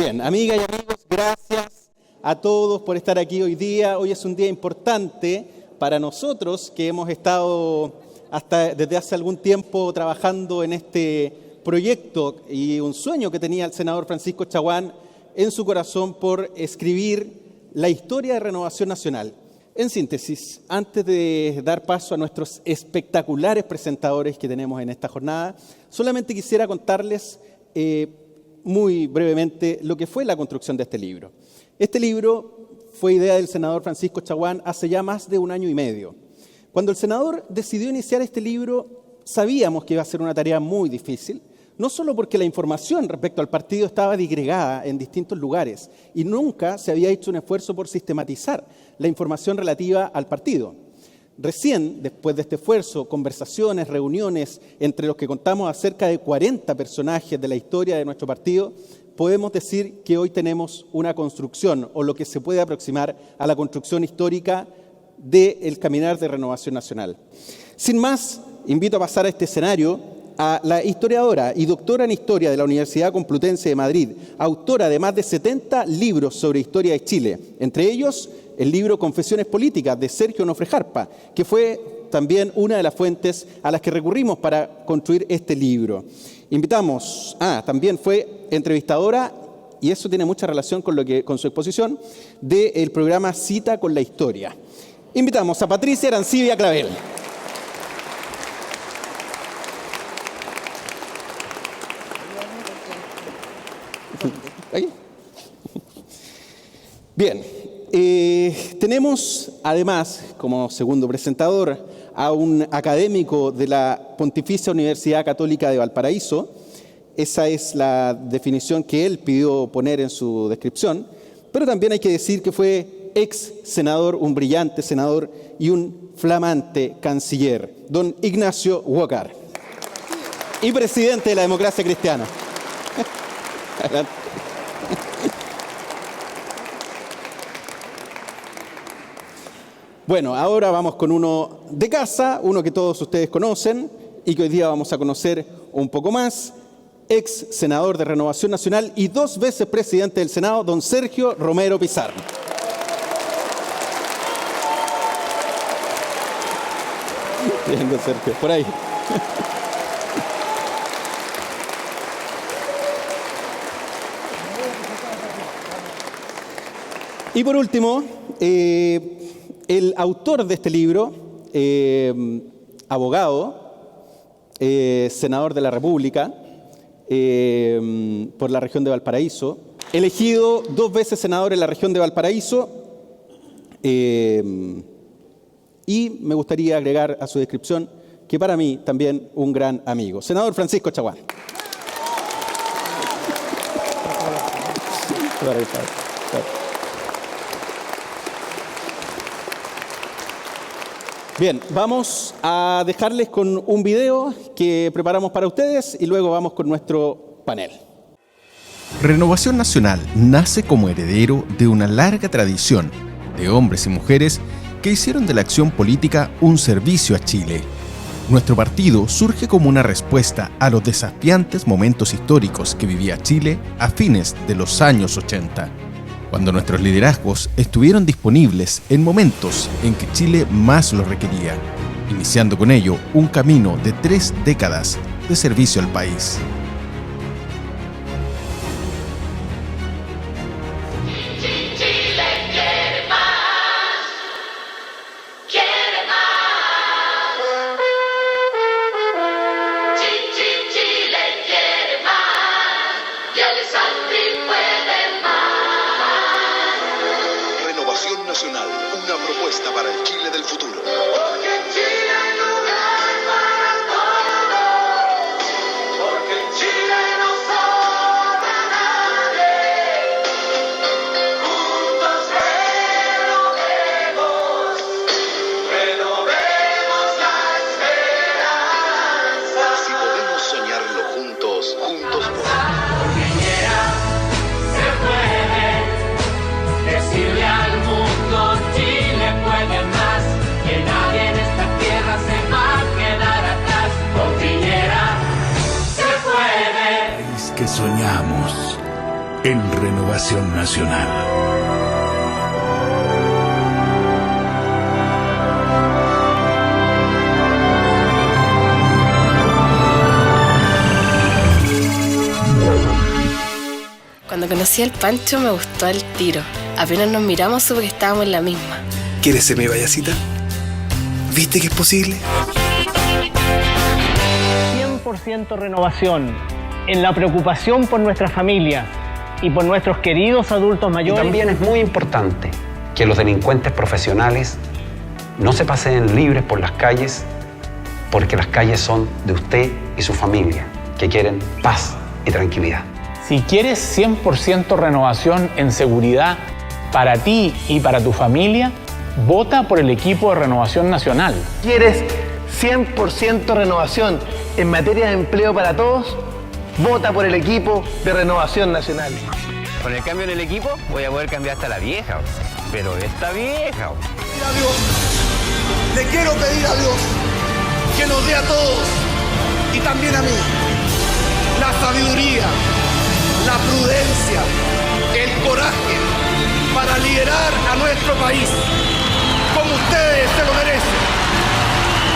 Bien, amigas y amigos, gracias a todos por estar aquí hoy día. Hoy es un día importante para nosotros que hemos estado desde hace algún tiempo trabajando en este proyecto y un sueño que tenía el senador Francisco Chaguán en su corazón por escribir la historia de Renovación Nacional. En síntesis, antes de dar paso a nuestros espectaculares presentadores que tenemos en esta jornada, solamente quisiera contarles muy brevemente lo que fue la construcción de este libro. Este libro fue idea del senador Francisco Chaguán hace ya más de 1 año y medio. Cuando el senador decidió iniciar este libro, sabíamos que iba a ser una tarea muy difícil, no solo porque la información respecto al partido estaba disgregada en distintos lugares y nunca se había hecho un esfuerzo por sistematizar la información relativa al partido. Recién, después de este esfuerzo, conversaciones, reuniones, entre los que contamos a cerca de 40 personajes de la historia de nuestro partido, podemos decir que hoy tenemos una construcción, o lo que se puede aproximar a la construcción histórica del caminar de Renovación Nacional. Sin más, invito a pasar a este escenario a la historiadora y doctora en Historia de la Universidad Complutense de Madrid, autora de más de 70 libros sobre historia de Chile, entre ellos el libro Confesiones Políticas de Sergio Onofre Jarpa, que fue también una de las fuentes a las que recurrimos para construir este libro. Invitamos, también fue entrevistadora, y eso tiene mucha relación con su exposición, del programa Cita con la Historia. Invitamos a Patricia Arancibia Clavel. Bien, tenemos además como segundo presentador a un académico de la Pontificia Universidad Católica de Valparaíso. Esa es la definición que él pidió poner en su descripción, pero también hay que decir que fue ex senador, un brillante senador y un flamante canciller, don Ignacio Huócar, y presidente de la Democracia Cristiana. Adelante. Bueno, ahora vamos con uno de casa, uno que todos ustedes conocen y que hoy día vamos a conocer un poco más, ex senador de Renovación Nacional y 2 veces presidente del Senado, don Sergio Romero Pizarro. Bien, don Sergio, por ahí. Y por último, el autor de este libro, abogado, senador de la República por la región de Valparaíso, elegido 2 veces senador en la región de Valparaíso, y me gustaría agregar a su descripción que para mí también un gran amigo, senador Francisco Chaguán. Bien, vamos a dejarles con un video que preparamos para ustedes y luego vamos con nuestro panel. Renovación Nacional nace como heredero de una larga tradición de hombres y mujeres que hicieron de la acción política un servicio a Chile. Nuestro partido surge como una respuesta a los desafiantes momentos históricos que vivía Chile a fines de los años 80. Cuando nuestros liderazgos estuvieron disponibles en momentos en que Chile más lo requería, iniciando con ello un camino de 3 décadas de servicio al país. Nacional, una propuesta para el Chile del futuro. Porque en Chile hay lugar para todos, porque en Chile no sobra nadie. Juntos renovemos la esperanza. Si podemos soñarlo juntos, juntos podemos. Porque quiera, se puede decirle al mundo Chile puede más que nadie. en Renovación Nacional. Cuando conocí al Pancho me gustó al tiro. Apenas nos miramos supe que estábamos en la misma. ¿Quieres ser mi payasita? ¿Viste que es posible? 100% renovación en la preocupación por nuestras familias y por nuestros queridos adultos mayores. Y también es muy importante que los delincuentes profesionales no se paseen libres por las calles, porque las calles son de usted y su familia, que quieren paz y tranquilidad. Si quieres 100% renovación en seguridad para ti y para tu familia, vota por el equipo de Renovación Nacional. ¿Quieres 100% renovación en materia de empleo para todos? Vota por el equipo de Renovación Nacional. Con el cambio en el equipo voy a poder cambiar hasta la vieja, pero esta vieja. A Dios, le quiero pedir a Dios que nos dé a todos y también a mí la sabiduría, la prudencia, el coraje para liderar a nuestro país como ustedes se lo merecen,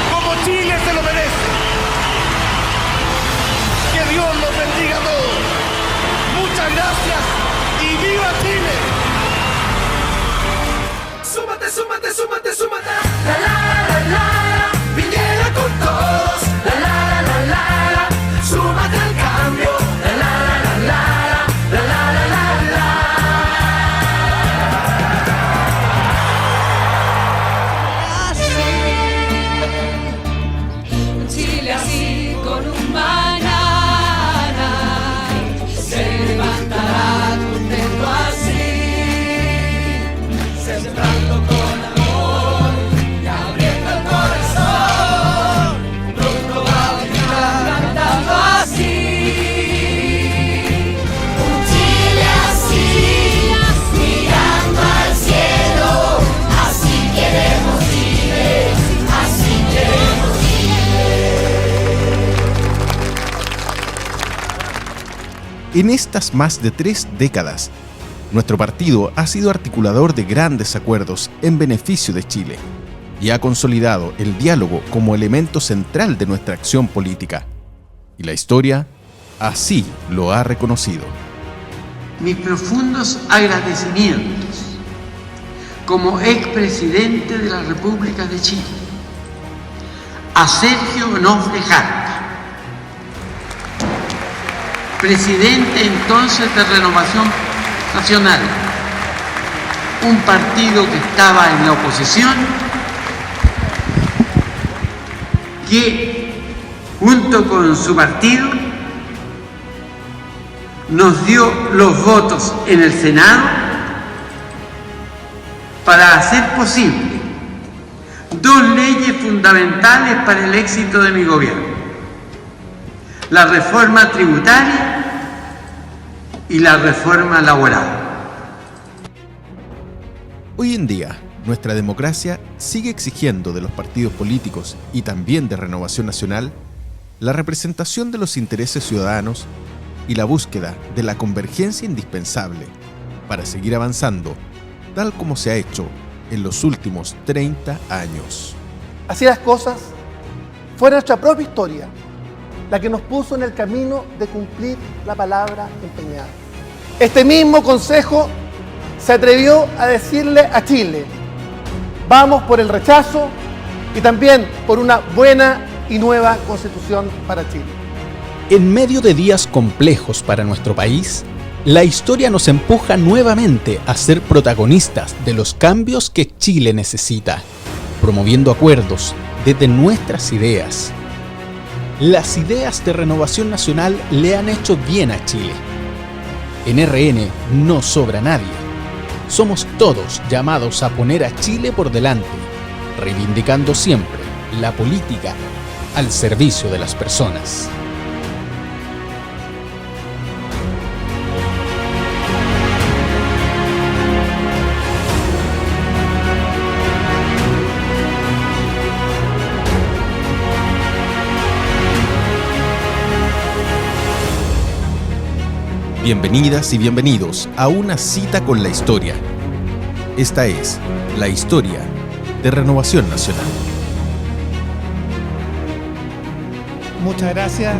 como Chile se lo merece. Que Dios los bendiga a todos. Muchas gracias y ¡viva Chile! Súmate, súmate, súmate, súmate. La la la la la, Piñera con todos. La la la la la la, súmate al cambio. La la la la la la, la la la la la. Así, Chile así con un mañana se levantará contento así, sembrando con amor y abriendo el corazón, pronto va a venir cantando así. Un Chile así, mirando al cielo, así queremos Chile, así queremos En estas más de 3 décadas, nuestro partido ha sido articulador de grandes acuerdos en beneficio de Chile y ha consolidado el diálogo como elemento central de nuestra acción política. Y la historia así lo ha reconocido. Mis profundos agradecimientos como expresidente de la República de Chile a Sergio Onofre Jarpa, presidente entonces de Renovación Nacional, un partido que estaba en la oposición, que junto con su partido nos dio los votos en el Senado para hacer posible 2 leyes fundamentales para el éxito de mi gobierno: la reforma tributaria y la reforma laboral. Hoy en día, nuestra democracia sigue exigiendo de los partidos políticos y también de Renovación Nacional la representación de los intereses ciudadanos y la búsqueda de la convergencia indispensable para seguir avanzando, tal como se ha hecho en los últimos 30 años. Así las cosas, fue nuestra propia historia la que nos puso en el camino de cumplir la palabra empeñada. Este mismo Consejo se atrevió a decirle a Chile: vamos por el rechazo y también por una buena y nueva Constitución para Chile. En medio de días complejos para nuestro país, la historia nos empuja nuevamente a ser protagonistas de los cambios que Chile necesita, promoviendo acuerdos desde nuestras ideas. Las ideas de Renovación Nacional le han hecho bien a Chile. En RN no sobra nadie. Somos todos llamados a poner a Chile por delante, reivindicando siempre la política al servicio de las personas. Bienvenidas y bienvenidos a una cita con la historia. Esta es la historia de Renovación Nacional. Muchas gracias.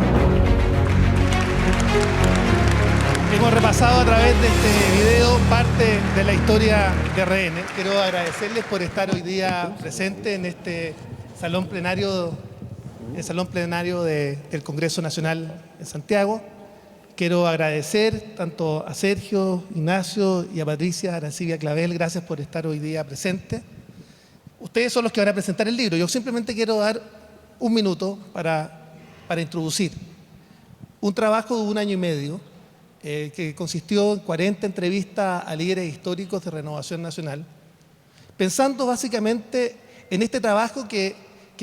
Hemos repasado a través de este video parte de la historia de RN. Quiero agradecerles por estar hoy día presentes en este salón plenario, el salón plenario del Congreso Nacional en Santiago. Quiero agradecer tanto a Sergio, Ignacio y a Patricia Arancibia Clavel. Gracias por estar hoy día presentes. Ustedes son los que van a presentar el libro. Yo simplemente quiero dar un minuto para introducir un trabajo de 1 año y medio que consistió en 40 entrevistas a líderes históricos de Renovación Nacional, pensando básicamente en este trabajo que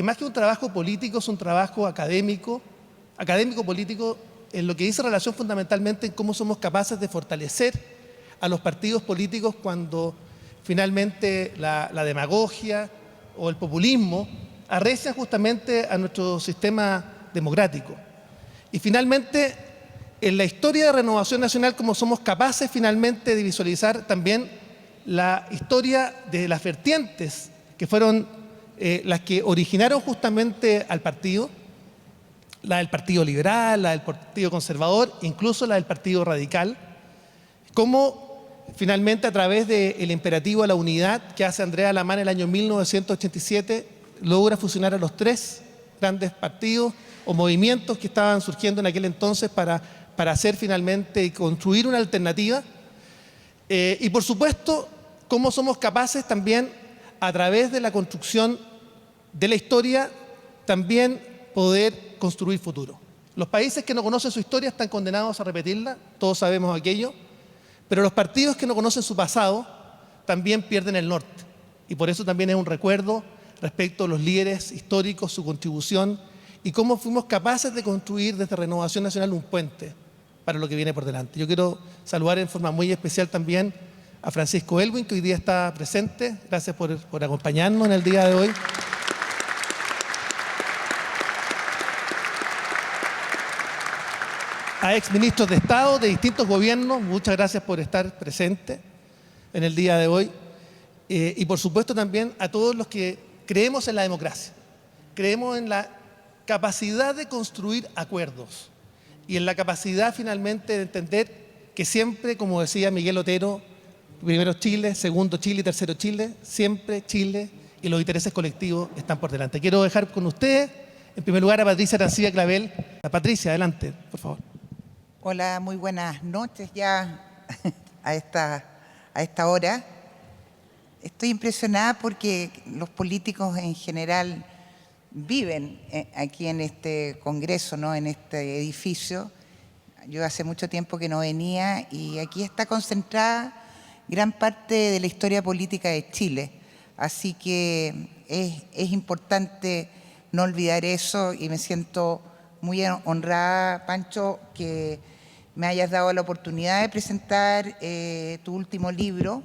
más que un trabajo político es un trabajo académico-político, en lo que dice relación fundamentalmente en cómo somos capaces de fortalecer a los partidos políticos cuando finalmente la demagogia o el populismo arrecian justamente a nuestro sistema democrático. Y finalmente, en la historia de Renovación Nacional, cómo somos capaces finalmente de visualizar también la historia de las vertientes que fueron las que originaron justamente al partido, la del Partido Liberal, la del Partido Conservador, incluso la del Partido Radical, cómo finalmente a través del imperativo a la unidad que hace Andrea Alamán en el año 1987 logra fusionar a los 3 grandes partidos o movimientos que estaban surgiendo en aquel entonces para hacer finalmente y construir una alternativa. Y por supuesto, cómo somos capaces también a través de la construcción de la historia también poder construir futuro. Los países que no conocen su historia están condenados a repetirla, todos sabemos aquello, pero los partidos que no conocen su pasado también pierden el norte. Y por eso también es un recuerdo respecto a los líderes históricos, su contribución y cómo fuimos capaces de construir desde Renovación Nacional un puente para lo que viene por delante. Yo quiero saludar en forma muy especial también a Francisco Elwin, que hoy día está presente. Gracias por acompañarnos en el día de hoy. A exministros de Estado de distintos gobiernos, muchas gracias por estar presentes en el día de hoy. Y por supuesto también a todos los que creemos en la democracia, creemos en la capacidad de construir acuerdos y en la capacidad finalmente de entender que siempre, como decía Miguel Otero, primero Chile, segundo Chile y tercero Chile, siempre Chile y los intereses colectivos están por delante. Quiero dejar con ustedes, en primer lugar, a Patricia Arancibia Clavel. A Patricia, adelante, por favor. Hola, muy buenas noches ya a esta hora. Estoy impresionada porque los políticos en general viven aquí en este Congreso, ¿no? En este edificio. Yo hace mucho tiempo que no venía y aquí está concentrada gran parte de la historia política de Chile. Así que es importante no olvidar eso y me siento muy honrada, Pancho, que me hayas dado la oportunidad de presentar tu último libro,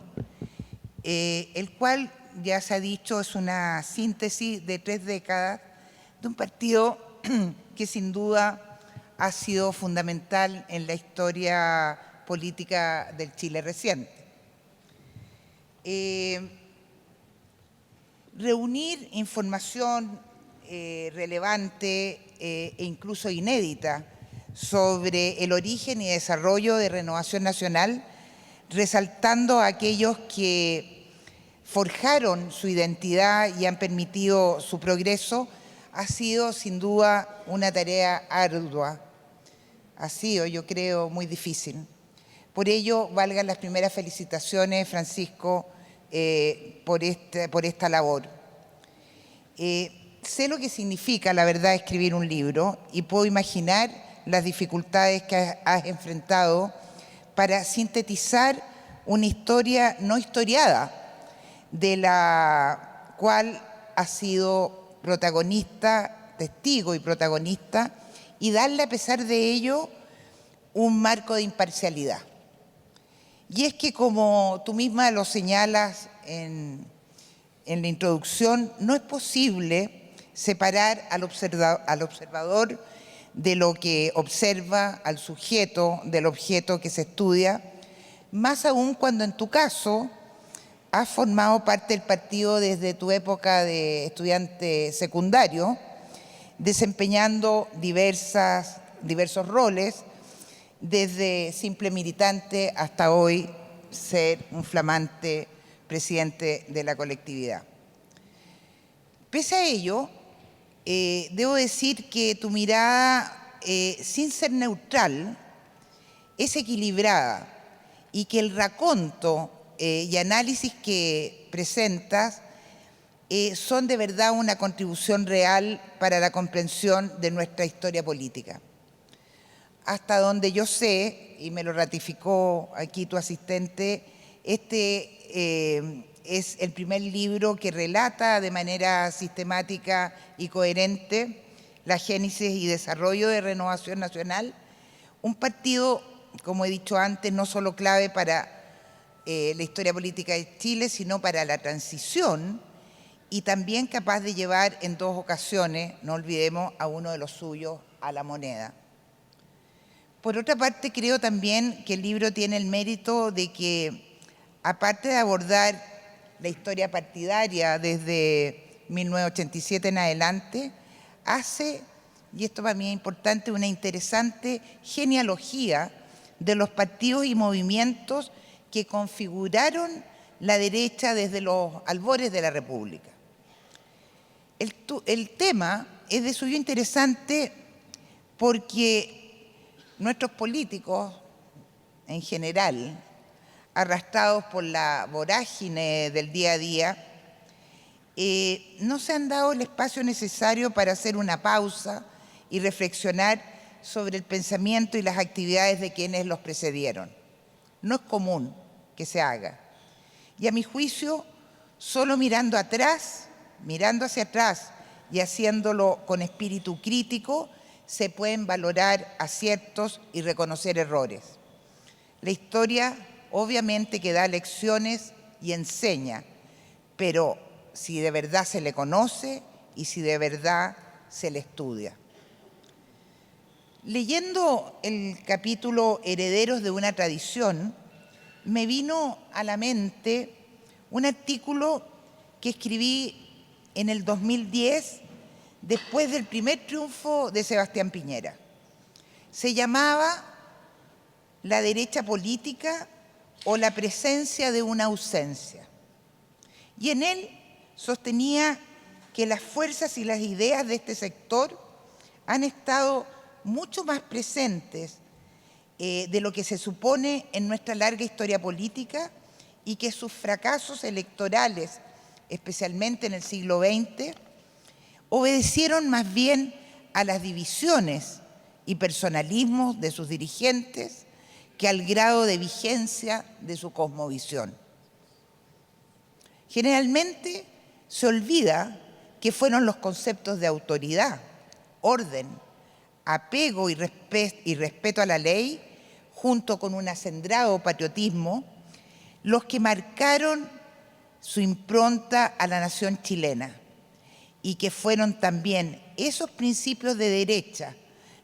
el cual, ya se ha dicho, es una síntesis de 3 décadas de un partido que sin duda ha sido fundamental en la historia política del Chile reciente. Reunir información relevante e incluso inédita sobre el origen y desarrollo de Renovación Nacional, resaltando a aquellos que forjaron su identidad y han permitido su progreso, ha sido sin duda una tarea ardua. Ha sido, yo creo, muy difícil. Por ello, valgan las primeras felicitaciones, Francisco, por esta labor. Sé lo que significa, la verdad, escribir un libro y puedo imaginar las dificultades que has enfrentado para sintetizar una historia no historiada, de la cual has sido protagonista, testigo y protagonista, y darle a pesar de ello un marco de imparcialidad. Y es que, como tú misma lo señalas en la introducción, no es posible separar al observador de lo que observa al sujeto del objeto que se estudia, más aún cuando en tu caso has formado parte del partido desde tu época de estudiante secundario, desempeñando diversos roles, desde simple militante hasta hoy ser un flamante presidente de la colectividad. Pese a ello, debo decir que tu mirada, sin ser neutral, es equilibrada y que el raconto y análisis que presentas son de verdad una contribución real para la comprensión de nuestra historia política. Hasta donde yo sé, y me lo ratificó aquí tu asistente, este es el primer libro que relata de manera sistemática y coherente la génesis y desarrollo de Renovación Nacional, un partido, como he dicho antes, no solo clave para la historia política de Chile, sino para la transición, y también capaz de llevar en 2 ocasiones, no olvidemos, a uno de los suyos a la moneda. Por otra parte, creo también que el libro tiene el mérito de que, aparte de abordar la historia partidaria desde 1987 en adelante, hace, y esto para mí es importante, una interesante genealogía de los partidos y movimientos que configuraron la derecha desde los albores de la República. El tema es de suyo interesante porque nuestros políticos, en general, arrastrados por la vorágine del día a día, no se han dado el espacio necesario para hacer una pausa y reflexionar sobre el pensamiento y las actividades de quienes los precedieron. No es común que se haga. Y a mi juicio, solo mirando hacia atrás y haciéndolo con espíritu crítico, se pueden valorar aciertos y reconocer errores. La historia obviamente que da lecciones y enseña, pero si de verdad se le conoce y si de verdad se le estudia. Leyendo el capítulo Herederos de una tradición, me vino a la mente un artículo que escribí en el 2010, después del primer triunfo de Sebastián Piñera. Se llamaba La derecha política o la presencia de una ausencia. Y en él sostenía que las fuerzas y las ideas de este sector han estado mucho más presentes de lo que se supone en nuestra larga historia política y que sus fracasos electorales, especialmente en el siglo XX, obedecieron más bien a las divisiones y personalismos de sus dirigentes que al grado de vigencia de su cosmovisión. Generalmente se olvida que fueron los conceptos de autoridad, orden, apego y respeto a la ley, junto con un acendrado patriotismo, los que marcaron su impronta a la nación chilena y que fueron también esos principios de derecha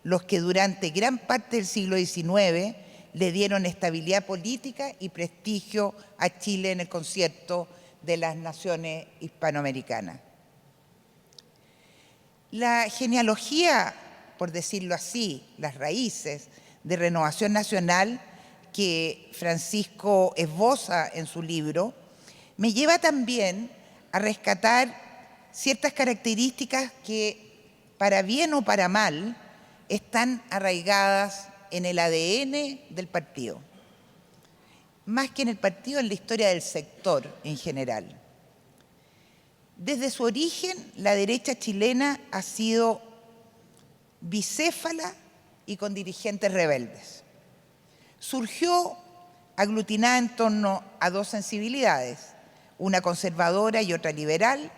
los que durante gran parte del siglo XIX le dieron estabilidad política y prestigio a Chile en el concierto de las naciones hispanoamericanas. La genealogía, por decirlo así, las raíces de Renovación Nacional que Francisco esboza en su libro, me lleva también a rescatar ciertas características que, para bien o para mal, están arraigadas en el ADN del partido. Más que en el partido, en la historia del sector en general. Desde su origen, la derecha chilena ha sido bicéfala y con dirigentes rebeldes. Surgió aglutinada en torno a 2 sensibilidades, una conservadora y otra liberal,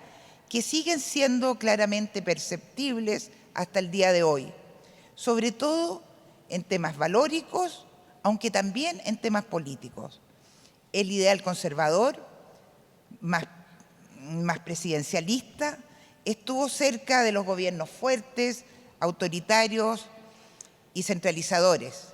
que siguen siendo claramente perceptibles hasta el día de hoy, sobre todo en temas valóricos, aunque también en temas políticos. El ideal conservador, más presidencialista, estuvo cerca de los gobiernos fuertes, autoritarios y centralizadores,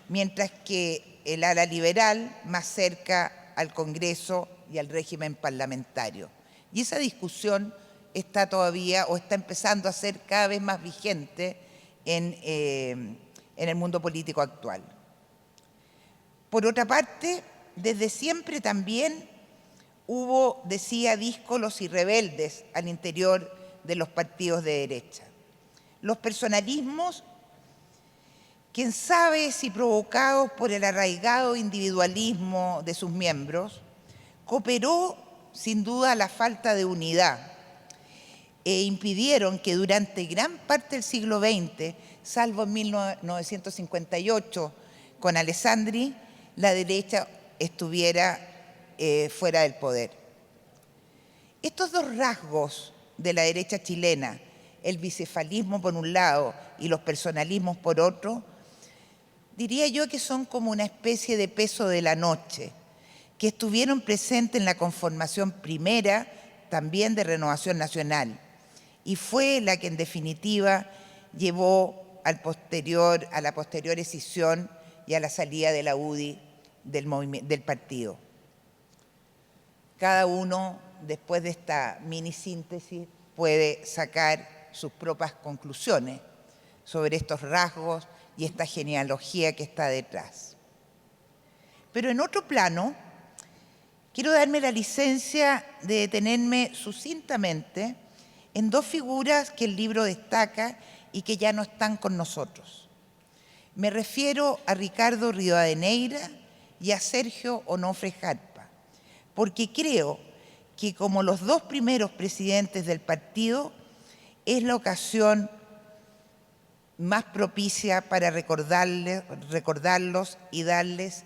mientras que el ala liberal más cerca al Congreso y al régimen parlamentario. Y esa discusión está todavía o está empezando a ser cada vez más vigente en el mundo político actual. Por otra parte, desde siempre también hubo, decía, díscolos y rebeldes al interior de los partidos de derecha. Los personalismos, quién sabe si provocados por el arraigado individualismo de sus miembros, cooperó sin duda la falta de unidad e impidieron que durante gran parte del siglo XX, salvo en 1958 con Alessandri, la derecha estuviera fuera del poder. Estos dos rasgos de la derecha chilena, el bicefalismo por un lado y los personalismos por otro, diría yo que son como una especie de peso de la noche, que estuvieron presentes en la conformación primera también de Renovación Nacional, y fue la que en definitiva llevó a la posterior escisión y a la salida de la UDI del partido. Cada uno, después de esta mini síntesis, puede sacar sus propias conclusiones sobre estos rasgos y esta genealogía que está detrás. Pero en otro plano, quiero darme la licencia de detenerme sucintamente en dos figuras que el libro destaca y que ya no están con nosotros. Me refiero a Ricardo Rivadeneira y a Sergio Onofre Jarpa, porque creo que como los dos primeros presidentes del partido, es la ocasión más propicia para recordarlos y darles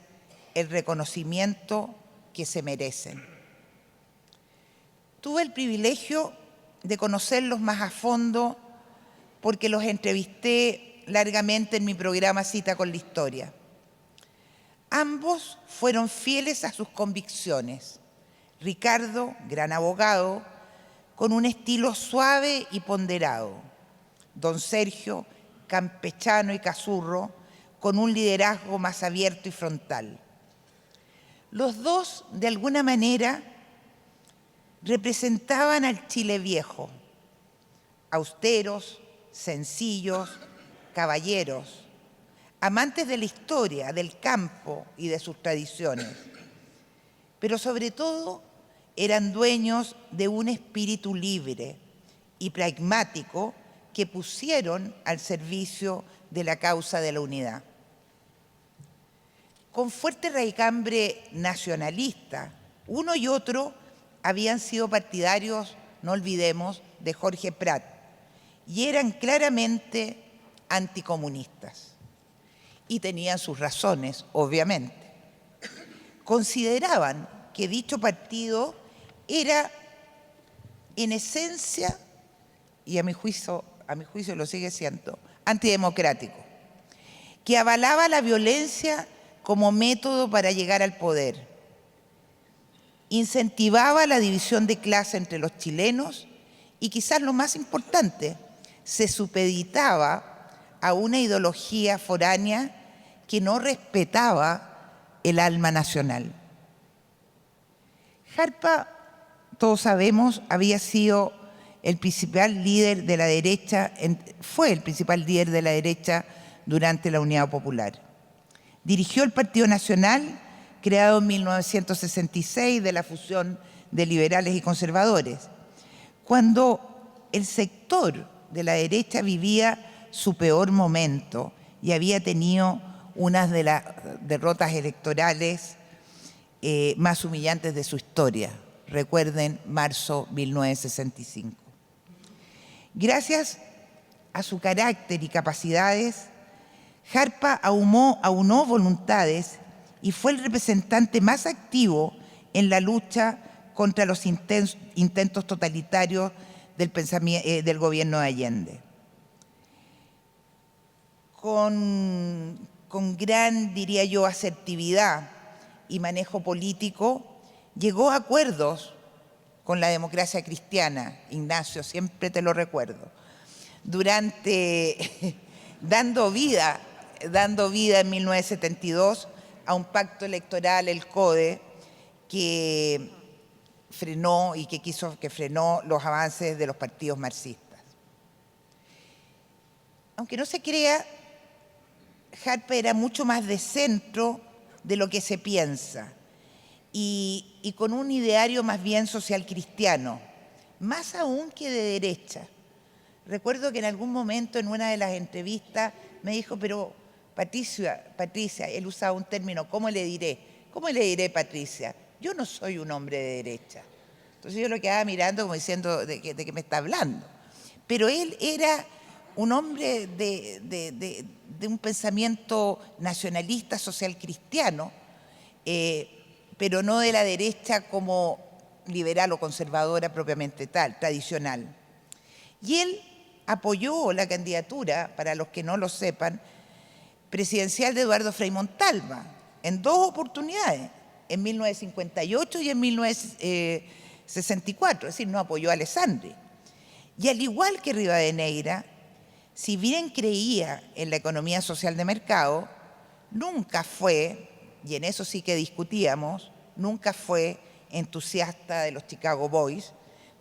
el reconocimiento que se merecen. Tuve el privilegio de conocerlos más a fondo porque los entrevisté largamente en mi programa Cita con la Historia. Ambos fueron fieles a sus convicciones. Ricardo, gran abogado, con un estilo suave y ponderado. Don Sergio, campechano y cazurro, con un liderazgo más abierto y frontal. Los dos, de alguna manera, representaban al Chile viejo, austeros, sencillos, caballeros, amantes de la historia, del campo y de sus tradiciones, pero sobre todo eran dueños de un espíritu libre y pragmático que pusieron al servicio de la causa de la unidad. Con fuerte raicambre nacionalista, uno y otro habían sido partidarios, no olvidemos, de Jorge Prat, y eran claramente anticomunistas. Y tenían sus razones, obviamente. Consideraban que dicho partido era, en esencia, y a mi juicio lo sigue siendo, antidemocrático, que avalaba la violencia como método para llegar al poder, incentivaba la división de clase entre los chilenos y, quizás lo más importante, se supeditaba a una ideología foránea que no respetaba el alma nacional. Jarpa, todos sabemos, había sido el principal líder de la derecha, fue el principal líder de la derecha durante la Unidad Popular. Dirigió el Partido Nacional, creado en 1966 de la fusión de liberales y conservadores, cuando el sector de la derecha vivía su peor momento y había tenido unas de las derrotas electorales más humillantes de su historia. Recuerden, marzo 1965. Gracias a su carácter y capacidades, Jarpa aunó voluntades y fue el representante más activo en la lucha contra los intentos totalitarios del gobierno de Allende. Con gran, diría yo, asertividad y manejo político, llegó a acuerdos con la democracia cristiana. Ignacio, siempre te lo recuerdo. Dando vida dando vida en 1972 a un pacto electoral, el CODE, que frenó los avances de los partidos marxistas. Aunque no se crea, Jarpa era mucho más de centro de lo que se piensa y con un ideario más bien social cristiano, más aún que de derecha. Recuerdo que en algún momento en una de las entrevistas me dijo, pero Patricia, él usaba un término, ¿cómo le diré? ¿Cómo le diré, Patricia? Yo no soy un hombre de derecha. Entonces yo lo quedaba mirando como diciendo de qué me está hablando. Pero él era un hombre de un pensamiento nacionalista, social cristiano, pero no de la derecha como liberal o conservadora propiamente tal, tradicional. Y él apoyó la candidatura, para los que no lo sepan, presidencial de Eduardo Frei Montalva, en dos oportunidades, en 1958 y en 1964, es decir, no apoyó a Alessandri. Y al igual que Rivadeneira, si bien creía en la economía social de mercado, nunca fue, y en eso sí que discutíamos, nunca fue entusiasta de los Chicago Boys,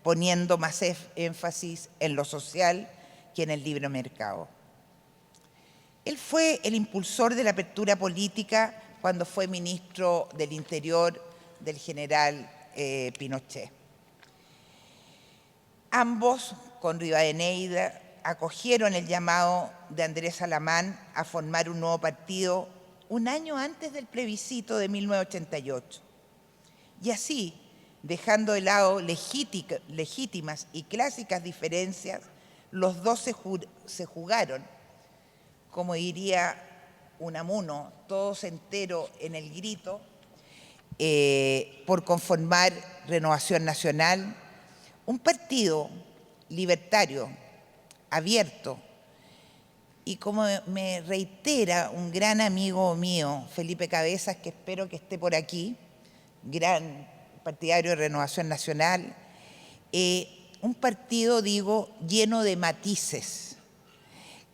poniendo más énfasis en lo social que en el libre mercado. Él fue el impulsor de la apertura política cuando fue ministro del Interior del general Pinochet. Ambos, con Rivadeneira, acogieron el llamado de Andrés Alamán a formar un nuevo partido un año antes del plebiscito de 1988. Y así, dejando de lado legítimas y clásicas diferencias, los dos se jugaron, como diría Unamuno, todos enteros en el grito, por conformar Renovación Nacional, un partido libertario, abierto, y como me reitera un gran amigo mío, Felipe Cabezas, que espero que esté por aquí, gran partidario de Renovación Nacional, un partido, digo, lleno de matices,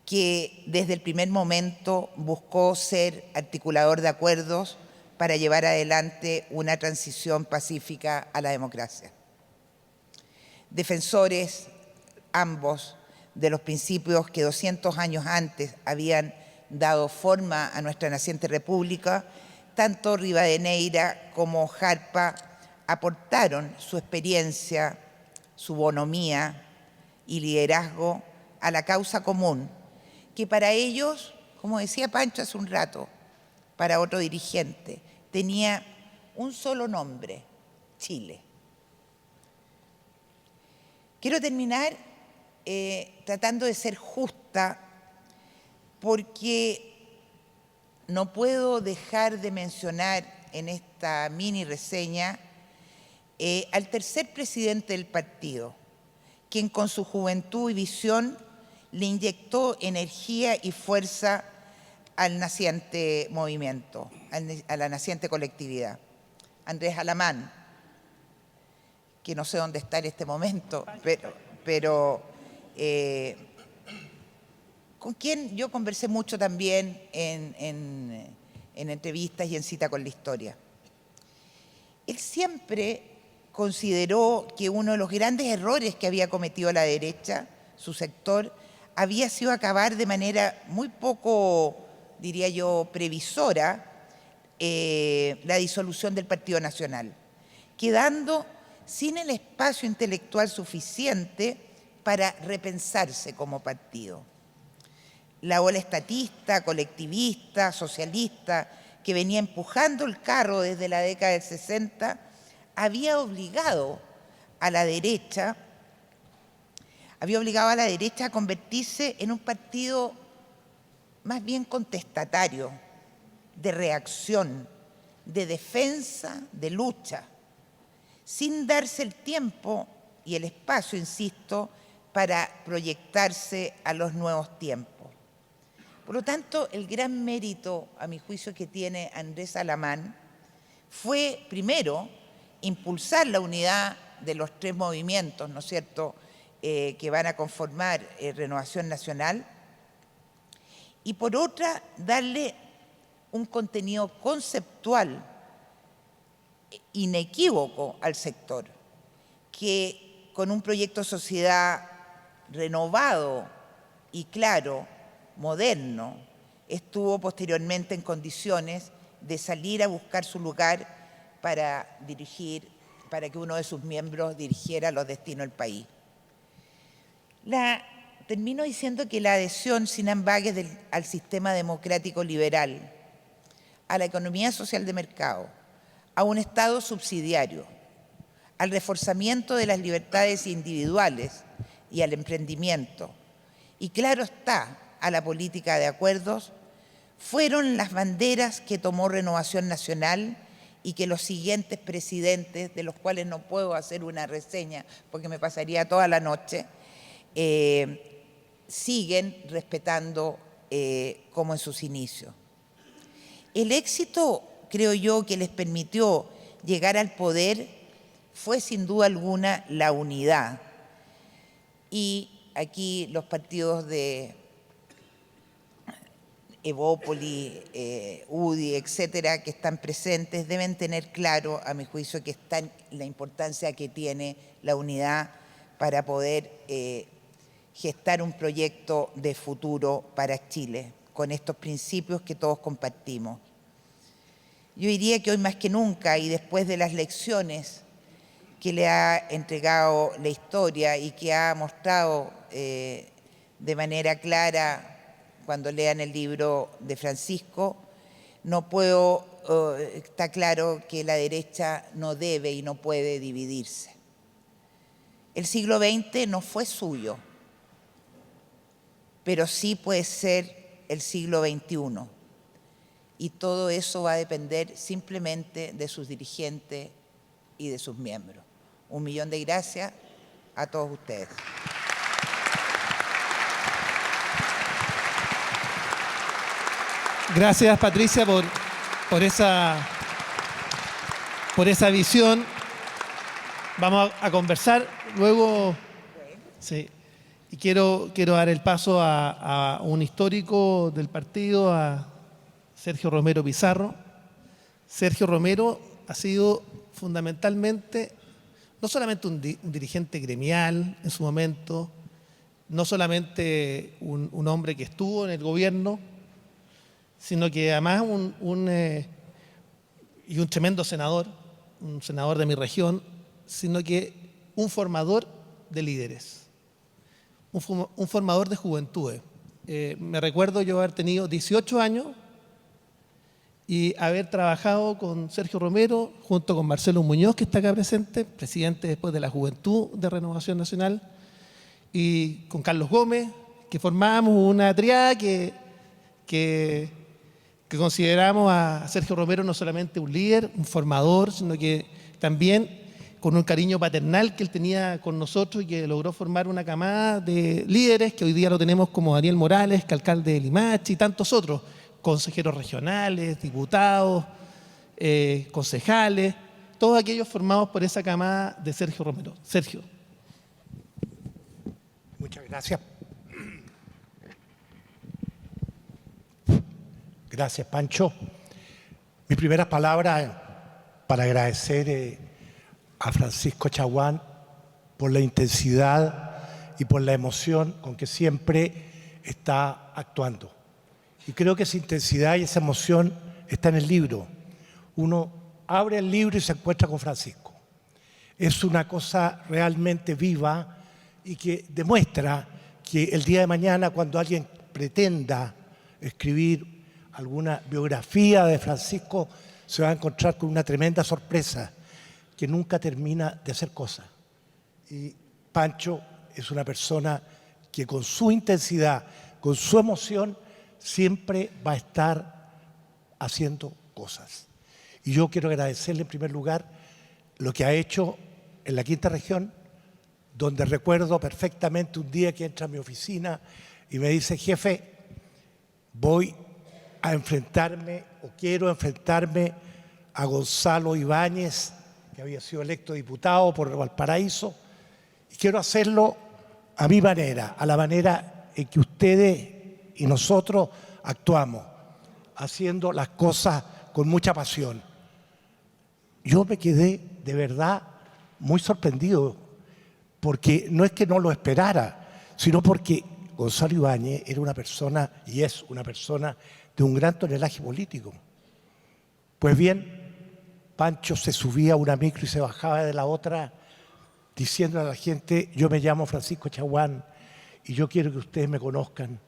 que desde el primer momento buscó ser articulador de acuerdos para llevar adelante una transición pacífica a la democracia. Defensores ambos de los principios que 200 años antes habían dado forma a nuestra naciente república, tanto Rivadeneira como Jarpa aportaron su experiencia, su bonomía y liderazgo a la causa común, que para ellos, como decía Pancho hace un rato, para otro dirigente, tenía un solo nombre: Chile. Quiero terminar tratando de ser justa, porque no puedo dejar de mencionar en esta mini reseña al tercer presidente del partido, quien con su juventud y visión le inyectó energía y fuerza al naciente movimiento, a la naciente colectividad. Andrés Alamán, que no sé dónde está en este momento, pero con quien yo conversé mucho también en entrevistas y en Cita con la Historia. Él siempre consideró que uno de los grandes errores que había cometido la derecha, su sector, había sido acabar de manera muy poco, diría yo, previsora, la disolución del Partido Nacional, quedando sin el espacio intelectual suficiente para repensarse como partido. La ola estatista, colectivista, socialista, que venía empujando el carro desde la década del 60, había obligado a la derecha a convertirse en un partido más bien contestatario, de reacción, de defensa, de lucha, sin darse el tiempo y el espacio, insisto, para proyectarse a los nuevos tiempos. Por lo tanto, el gran mérito, a mi juicio, que tiene Andrés Alamán fue, primero, impulsar la unidad de los tres movimientos, ¿no es cierto?, que van a conformar Renovación Nacional, y por otra, darle un contenido conceptual inequívoco al sector, que con un proyecto de sociedad renovado y claro, moderno, estuvo posteriormente en condiciones de salir a buscar su lugar para dirigir, para que uno de sus miembros dirigiera los destinos del país. Termino diciendo que la adhesión sin ambages al sistema democrático liberal, a la economía social de mercado, a un Estado subsidiario, al reforzamiento de las libertades individuales y al emprendimiento, y claro está, a la política de acuerdos, fueron las banderas que tomó Renovación Nacional y que los siguientes presidentes, de los cuales no puedo hacer una reseña porque me pasaría toda la noche, siguen respetando como en sus inicios. El éxito, creo yo, que les permitió llegar al poder fue sin duda alguna la unidad. Y aquí los partidos de Evópoli, UDI, etcétera, que están presentes, deben tener claro, a mi juicio, que está la importancia que tiene la unidad para poder gestar un proyecto de futuro para Chile, con estos principios que todos compartimos. Yo diría que hoy más que nunca, y después de las lecciones que le ha entregado la historia y que ha mostrado de manera clara cuando lean el libro de Francisco, está claro que la derecha no debe y no puede dividirse. El siglo XX no fue suyo, pero sí puede ser el siglo XXI. Y todo eso va a depender simplemente de sus dirigentes y de sus miembros. 1.000.000 de gracias a todos ustedes. Gracias, Patricia, por esa visión. Vamos a conversar luego. Sí. Y quiero dar el paso a un histórico del partido, a Sergio Romero Pizarro. Sergio Romero ha sido fundamentalmente, no solamente un dirigente gremial en su momento, no solamente un hombre que estuvo en el gobierno, sino que además un tremendo senador, un senador de mi región, sino que un formador de líderes, un formador de juventudes. Me recuerdo yo haber tenido 18 años y haber trabajado con Sergio Romero, junto con Marcelo Muñoz, que está acá presente, presidente después de la Juventud de Renovación Nacional, y con Carlos Gómez, que formábamos una triada que consideramos a Sergio Romero no solamente un líder, un formador, sino que también con un cariño paternal que él tenía con nosotros y que logró formar una camada de líderes que hoy día lo tenemos como Daniel Morales, que alcalde de Limache, y tantos otros, consejeros regionales, diputados, concejales, todos aquellos formados por esa camada de Sergio Romero. Sergio. Muchas gracias. Gracias, Pancho. Mis primeras palabras para agradecer a Francisco Chaguán por la intensidad y por la emoción con que siempre está actuando. Y creo que esa intensidad y esa emoción está en el libro. Uno abre el libro y se encuentra con Francisco. Es una cosa realmente viva y que demuestra que el día de mañana, cuando alguien pretenda escribir alguna biografía de Francisco, se va a encontrar con una tremenda sorpresa, que nunca termina de hacer cosas. Y Pancho es una persona que con su intensidad, con su emoción, siempre va a estar haciendo cosas. Y yo quiero agradecerle en primer lugar lo que ha hecho en la Quinta Región, donde recuerdo perfectamente un día que entra a mi oficina y me dice: jefe, voy a enfrentarme o quiero enfrentarme a Gonzalo Ibáñez, que había sido electo diputado por Valparaíso, y quiero hacerlo a mi manera, a la manera en que ustedes y nosotros actuamos, haciendo las cosas con mucha pasión. Yo me quedé de verdad muy sorprendido, porque no es que no lo esperara, sino porque Gonzalo Ibáñez era una persona, y es una persona, de un gran tonelaje político. Pues bien, Pancho se subía a una micro y se bajaba de la otra, diciendo a la gente: yo me llamo Francisco Chaguán y yo quiero que ustedes me conozcan.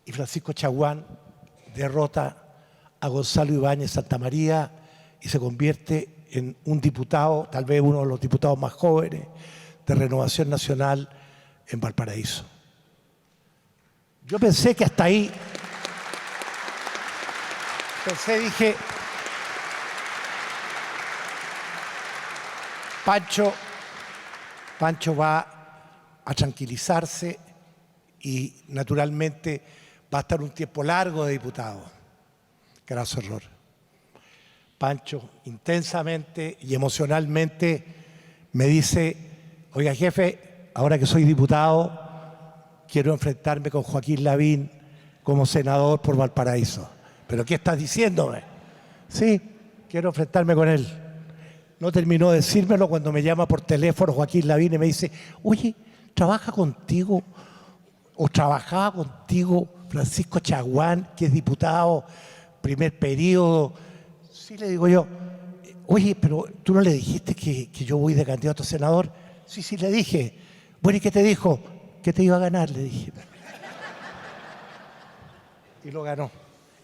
Y Francisco Chaguán derrota a Gonzalo Ibáñez Santamaría y se convierte en un diputado, tal vez uno de los diputados más jóvenes de Renovación Nacional en Valparaíso. Yo pensé que hasta ahí, dije, Pancho va a tranquilizarse y naturalmente va a estar un tiempo largo de diputado. Graso error. Pancho intensamente y emocionalmente me dice: oiga, jefe, ahora que soy diputado, quiero enfrentarme con Joaquín Lavín como senador por Valparaíso. ¿Pero qué estás diciéndome? Sí, quiero enfrentarme con él. No terminó de decírmelo cuando me llama por teléfono Joaquín Lavín y me dice: oye, ¿trabaja contigo o trabajaba contigo Francisco Chaguán, que es diputado, primer periodo? Sí, le digo yo. Oye, pero ¿tú no le dijiste que yo voy de candidato a senador? Sí, le dije. Bueno, ¿y qué te dijo? Que te iba a ganar, le dije. Y lo ganó.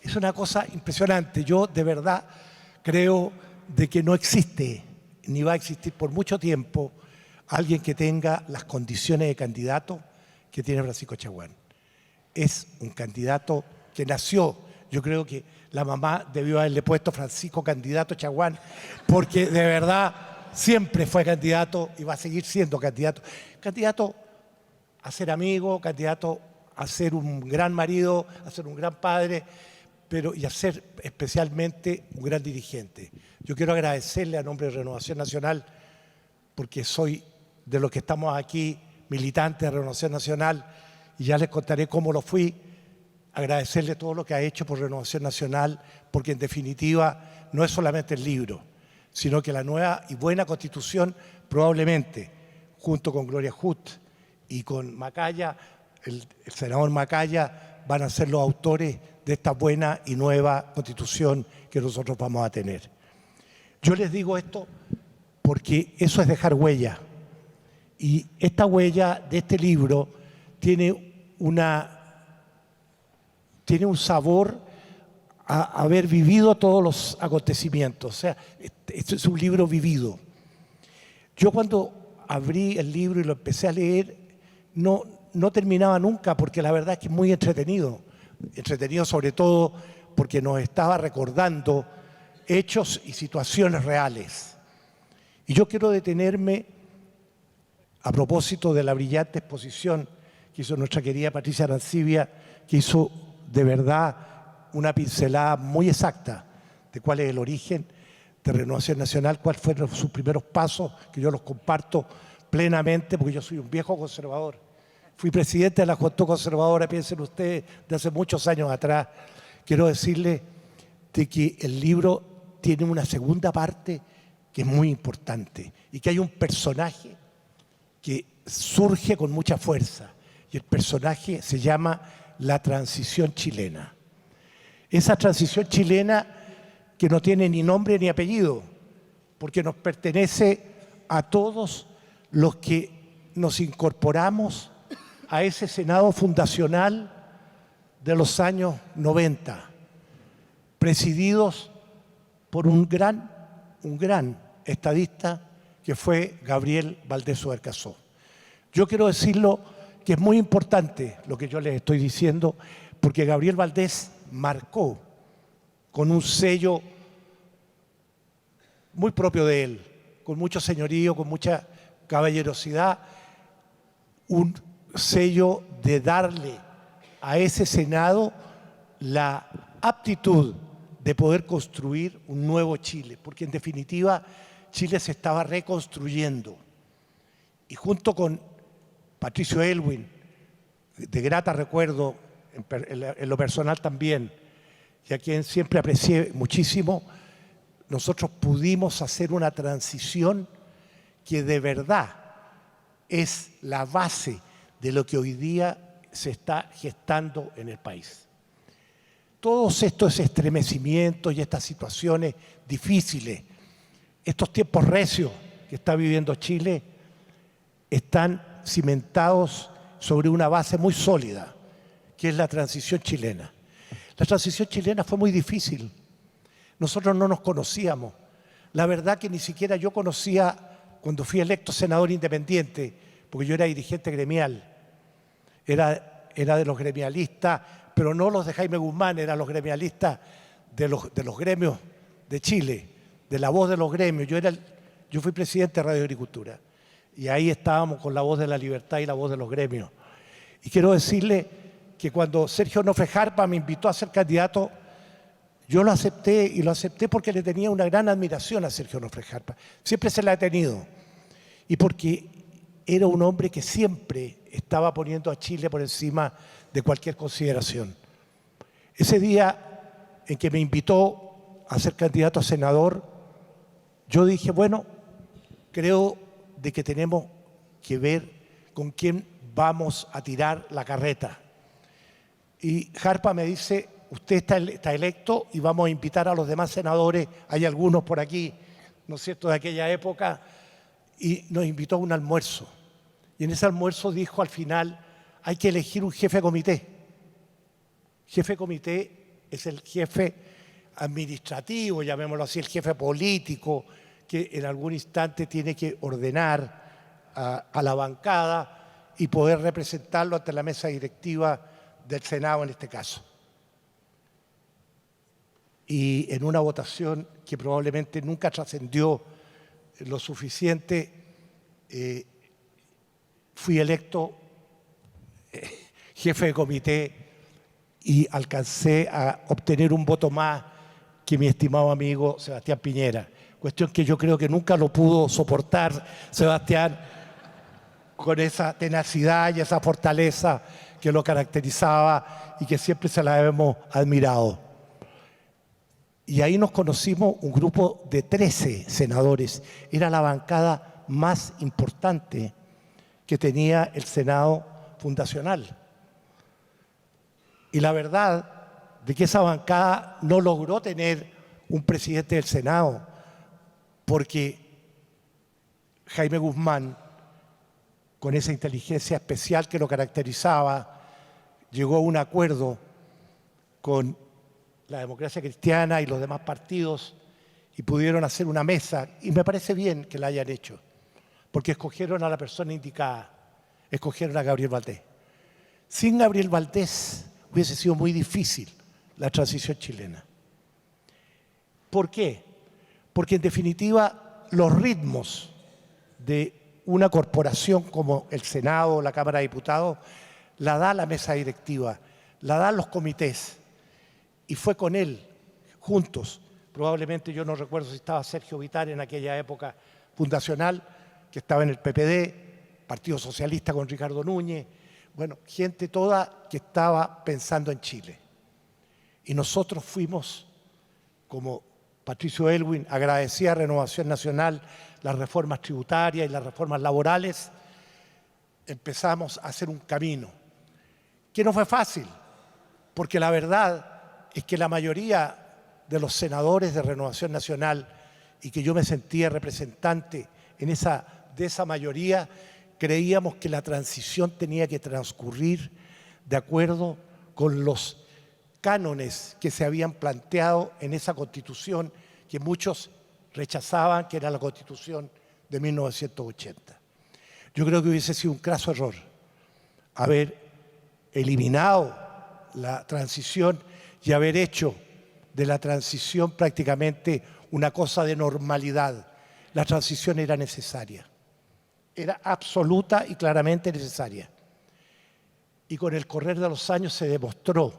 Es una cosa impresionante. Yo de verdad creo de que no existe, ni va a existir por mucho tiempo, alguien que tenga las condiciones de candidato que tiene Francisco Chaguán. Es un candidato que nació. Yo creo que la mamá debió haberle puesto Francisco Candidato Chaguán, porque de verdad siempre fue candidato y va a seguir siendo candidato. Candidato a ser amigo, candidato a ser un gran marido, a ser un gran padre, y a ser especialmente un gran dirigente. Yo quiero agradecerle a nombre de Renovación Nacional, porque soy de los que estamos aquí, militantes de Renovación Nacional, y ya les contaré cómo lo fui. Agradecerle todo lo que ha hecho por Renovación Nacional, porque en definitiva no es solamente el libro, sino que la nueva y buena Constitución, probablemente, junto con Gloria Hutt y con Macaya, el senador Macaya, van a ser los autores de esta buena y nueva Constitución que nosotros vamos a tener. Yo les digo esto porque eso es dejar huella. Y esta huella de este libro tiene un sabor a haber vivido todos los acontecimientos. O sea, esto es un libro vivido. Yo cuando abrí el libro y lo empecé a leer, no terminaba nunca, porque la verdad es que es muy entretenido. Entretenido sobre todo porque nos estaba recordando hechos y situaciones reales. Y yo quiero detenerme a propósito de la brillante exposición que hizo nuestra querida Patricia Arancibia, que hizo de verdad una pincelada muy exacta de cuál es el origen de Renovación Nacional, cuáles fueron sus primeros pasos, que yo los comparto plenamente porque yo soy un viejo conservador. Fui presidente de la Juventud Conservadora, piensen ustedes, de hace muchos años atrás. Quiero decirles de que el libro tiene una segunda parte que es muy importante y que hay un personaje que surge con mucha fuerza, y el personaje se llama la transición chilena. Esa transición chilena que no tiene ni nombre ni apellido, porque nos pertenece a todos los que nos incorporamos a ese Senado fundacional de los años 90, presididos por un gran estadista que fue Gabriel Valdés Subercaseaux. Yo quiero decirlo que es muy importante lo que yo les estoy diciendo, porque Gabriel Valdés marcó con un sello muy propio de él, con mucho señorío, con mucha caballerosidad, un sello de darle a ese Senado la aptitud de poder construir un nuevo Chile, porque en definitiva Chile se estaba reconstruyendo. Y junto con Patricio Aylwin, de grata recuerdo, en lo personal también, y a quien siempre aprecié muchísimo, nosotros pudimos hacer una transición que de verdad es la base de lo que hoy día se está gestando en el país. Todos estos estremecimientos y estas situaciones difíciles, estos tiempos recios que está viviendo Chile, están cimentados sobre una base muy sólida, que es la transición chilena. La transición chilena fue muy difícil. Nosotros no nos conocíamos. La verdad que ni siquiera yo conocía cuando fui electo senador independiente, porque yo era dirigente gremial. Era de los gremialistas, pero no los de Jaime Guzmán, eran los gremialistas de los gremios de Chile, de la voz de los gremios. Yo fui presidente de Radio Agricultura y ahí estábamos con la voz de la libertad y la voz de los gremios. Y quiero decirle que cuando Sergio Onofre Jarpa me invitó a ser candidato, yo lo acepté, y lo acepté porque le tenía una gran admiración a Sergio Onofre Jarpa. Siempre se la he tenido. Y porque era un hombre que siempre estaba poniendo a Chile por encima de cualquier consideración. Ese día en que me invitó a ser candidato a senador, yo dije, bueno, creo de que tenemos que ver con quién vamos a tirar la carreta. Y Jarpa me dice, usted está electo y vamos a invitar a los demás senadores, hay algunos por aquí, ¿no es cierto?, de aquella época, y nos invitó a un almuerzo. Y en ese almuerzo dijo al final, hay que elegir un jefe de comité. Jefe de comité es el jefe administrativo, llamémoslo así, el jefe político, que en algún instante tiene que ordenar a la bancada y poder representarlo ante la mesa directiva del Senado en este caso. Y en una votación que probablemente nunca trascendió lo suficiente, fui electo jefe de comité y alcancé a obtener un voto más que mi estimado amigo Sebastián Piñera. Cuestión que yo creo que nunca lo pudo soportar Sebastián con esa tenacidad y esa fortaleza que lo caracterizaba y que siempre se la hemos admirado. Y ahí nos conocimos un grupo de 13 senadores. Era la bancada más importante que tenía el Senado fundacional. Y la verdad de que esa bancada no logró tener un presidente del Senado porque Jaime Guzmán, con esa inteligencia especial que lo caracterizaba, llegó a un acuerdo con la Democracia Cristiana y los demás partidos y pudieron hacer una mesa, y me parece bien que la hayan hecho, porque escogieron a la persona indicada, escogieron a Gabriel Valdés. Sin Gabriel Valdés hubiese sido muy difícil la transición chilena. ¿Por qué? Porque en definitiva los ritmos de una corporación como el Senado o la Cámara de Diputados la da la mesa directiva, la dan los comités. Y fue con él, juntos, probablemente yo no recuerdo si estaba Sergio Vittar en aquella época fundacional, que estaba en el PPD, Partido Socialista con Ricardo Núñez, bueno, gente toda que estaba pensando en Chile. Y nosotros fuimos, como Patricio Aylwin agradecía a Renovación Nacional las reformas tributarias y las reformas laborales, empezamos a hacer un camino, que no fue fácil, porque la verdad es que la mayoría de los senadores de Renovación Nacional, y que yo me sentía representante de esa mayoría, creíamos que la transición tenía que transcurrir de acuerdo con los cánones que se habían planteado en esa Constitución que muchos rechazaban, que era la Constitución de 1980. Yo creo que hubiese sido un craso error haber eliminado la transición y haber hecho de la transición prácticamente una cosa de normalidad. La transición era necesaria, era absoluta y claramente necesaria. Y con el correr de los años se demostró,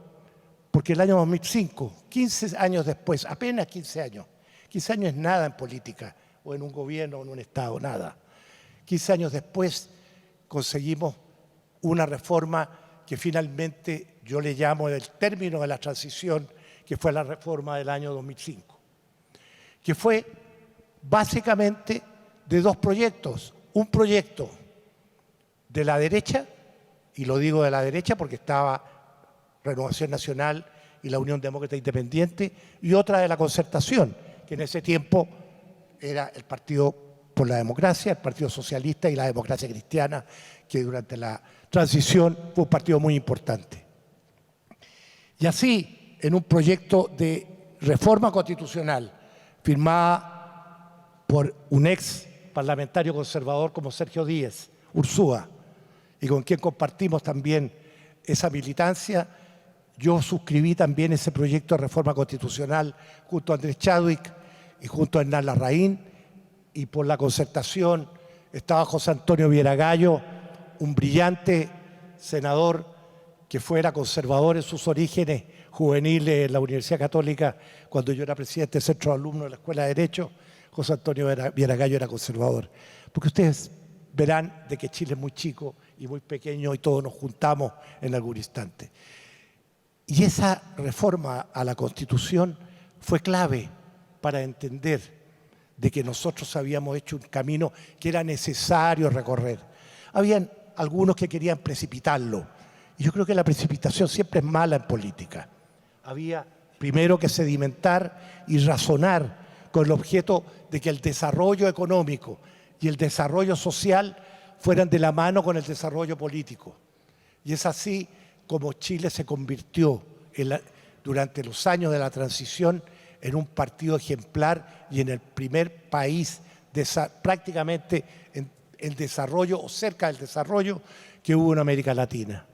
porque el año 2005, 15 años después, apenas 15 años es nada en política, o en un gobierno, o en un Estado, nada. 15 años después conseguimos una reforma que finalmente yo le llamo el término de la transición, que fue la reforma del año 2005, que fue básicamente de dos proyectos. Un proyecto de la derecha, y lo digo de la derecha porque estaba Renovación Nacional y la Unión Demócrata Independiente, y otra de la Concertación, que en ese tiempo era el Partido por la Democracia, el Partido Socialista y la Democracia Cristiana, que durante la transición fue un partido muy importante. Y así, en un proyecto de reforma constitucional firmada por un ex parlamentario conservador como Sergio Díez Ursúa, y con quien compartimos también esa militancia, yo suscribí también ese proyecto de reforma constitucional junto a Andrés Chadwick y junto a Hernán Larraín, y por la Concertación estaba José Antonio Vieragallo, un brillante senador que fuera conservador en sus orígenes juveniles en la Universidad Católica. Cuando yo era presidente del Centro de Alumnos de la Escuela de Derecho, José Antonio Vieragallo era conservador. Porque ustedes verán de que Chile es muy chico y muy pequeño y todos nos juntamos en algún instante. Y esa reforma a la Constitución fue clave para entender de que nosotros habíamos hecho un camino que era necesario recorrer. Habían algunos que querían precipitarlo, y yo creo que la precipitación siempre es mala en política. Había primero que sedimentar y razonar con el objeto de que el desarrollo económico y el desarrollo social fueran de la mano con el desarrollo político. Y es así como Chile se convirtió durante los años de la transición en un partido ejemplar y en el primer país prácticamente en el desarrollo o cerca del desarrollo que hubo en América Latina.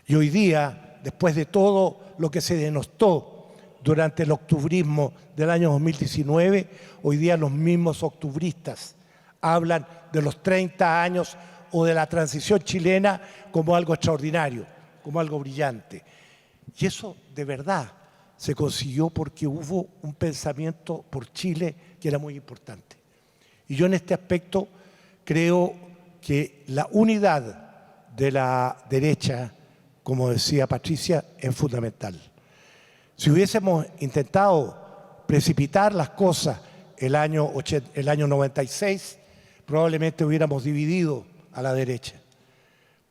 Y hoy día, después de todo lo que se denostó durante el octubrismo del año 2019, hoy día los mismos octubristas hablan de los 30 años o de la transición chilena como algo extraordinario, como algo brillante. Y eso de verdad se consiguió porque hubo un pensamiento por Chile que era muy importante. Y yo en este aspecto creo que la unidad de la derecha, como decía Patricia, es fundamental. Si hubiésemos intentado precipitar las cosas el año 96, probablemente hubiéramos dividido a la derecha,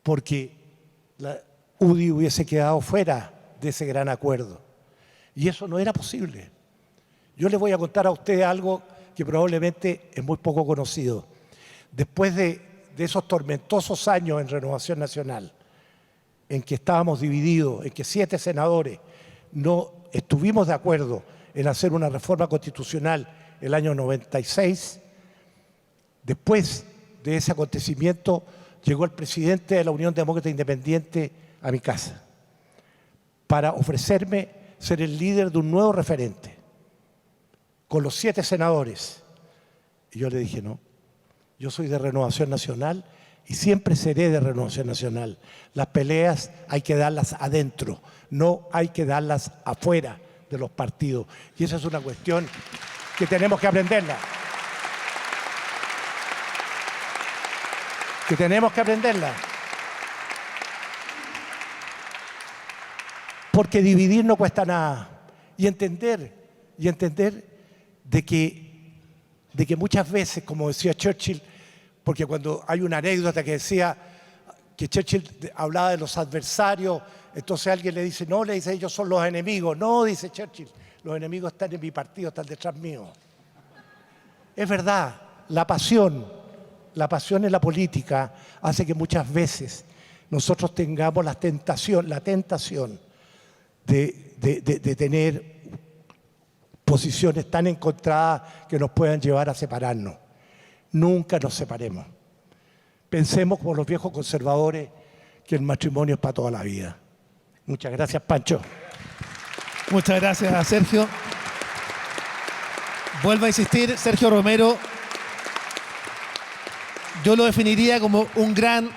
porque la UDI hubiese quedado fuera de ese gran acuerdo. Y eso no era posible. Yo les voy a contar a ustedes algo que probablemente es muy poco conocido. Después de esos tormentosos años en Renovación Nacional, en que estábamos divididos, en que 7 senadores no estuvimos de acuerdo en hacer una reforma constitucional el año 96, después de ese acontecimiento llegó el presidente de la Unión Demócrata Independiente a mi casa para ofrecerme ser el líder de un nuevo referente con los 7 senadores. Y yo le dije, no, yo soy de Renovación Nacional y siempre seré de Renovación Nacional. Las peleas hay que darlas adentro, no hay que darlas afuera de los partidos. Y esa es una cuestión que tenemos que aprenderla. Porque dividir no cuesta nada. Y entender de que muchas veces, como decía Churchill, porque cuando hay una anécdota que decía que Churchill hablaba de los adversarios, entonces alguien le dice, no, le dice, ellos son los enemigos. No, dice Churchill, los enemigos están en mi partido, están detrás mío. Es verdad, la pasión en la política hace que muchas veces nosotros tengamos la tentación de tener posiciones tan encontradas que nos puedan llevar a separarnos. Nunca nos separemos. Pensemos como los viejos conservadores que el matrimonio es para toda la vida. Muchas gracias, Pancho. Muchas gracias, Sergio. Vuelvo a insistir, Sergio Romero, yo lo definiría como un gran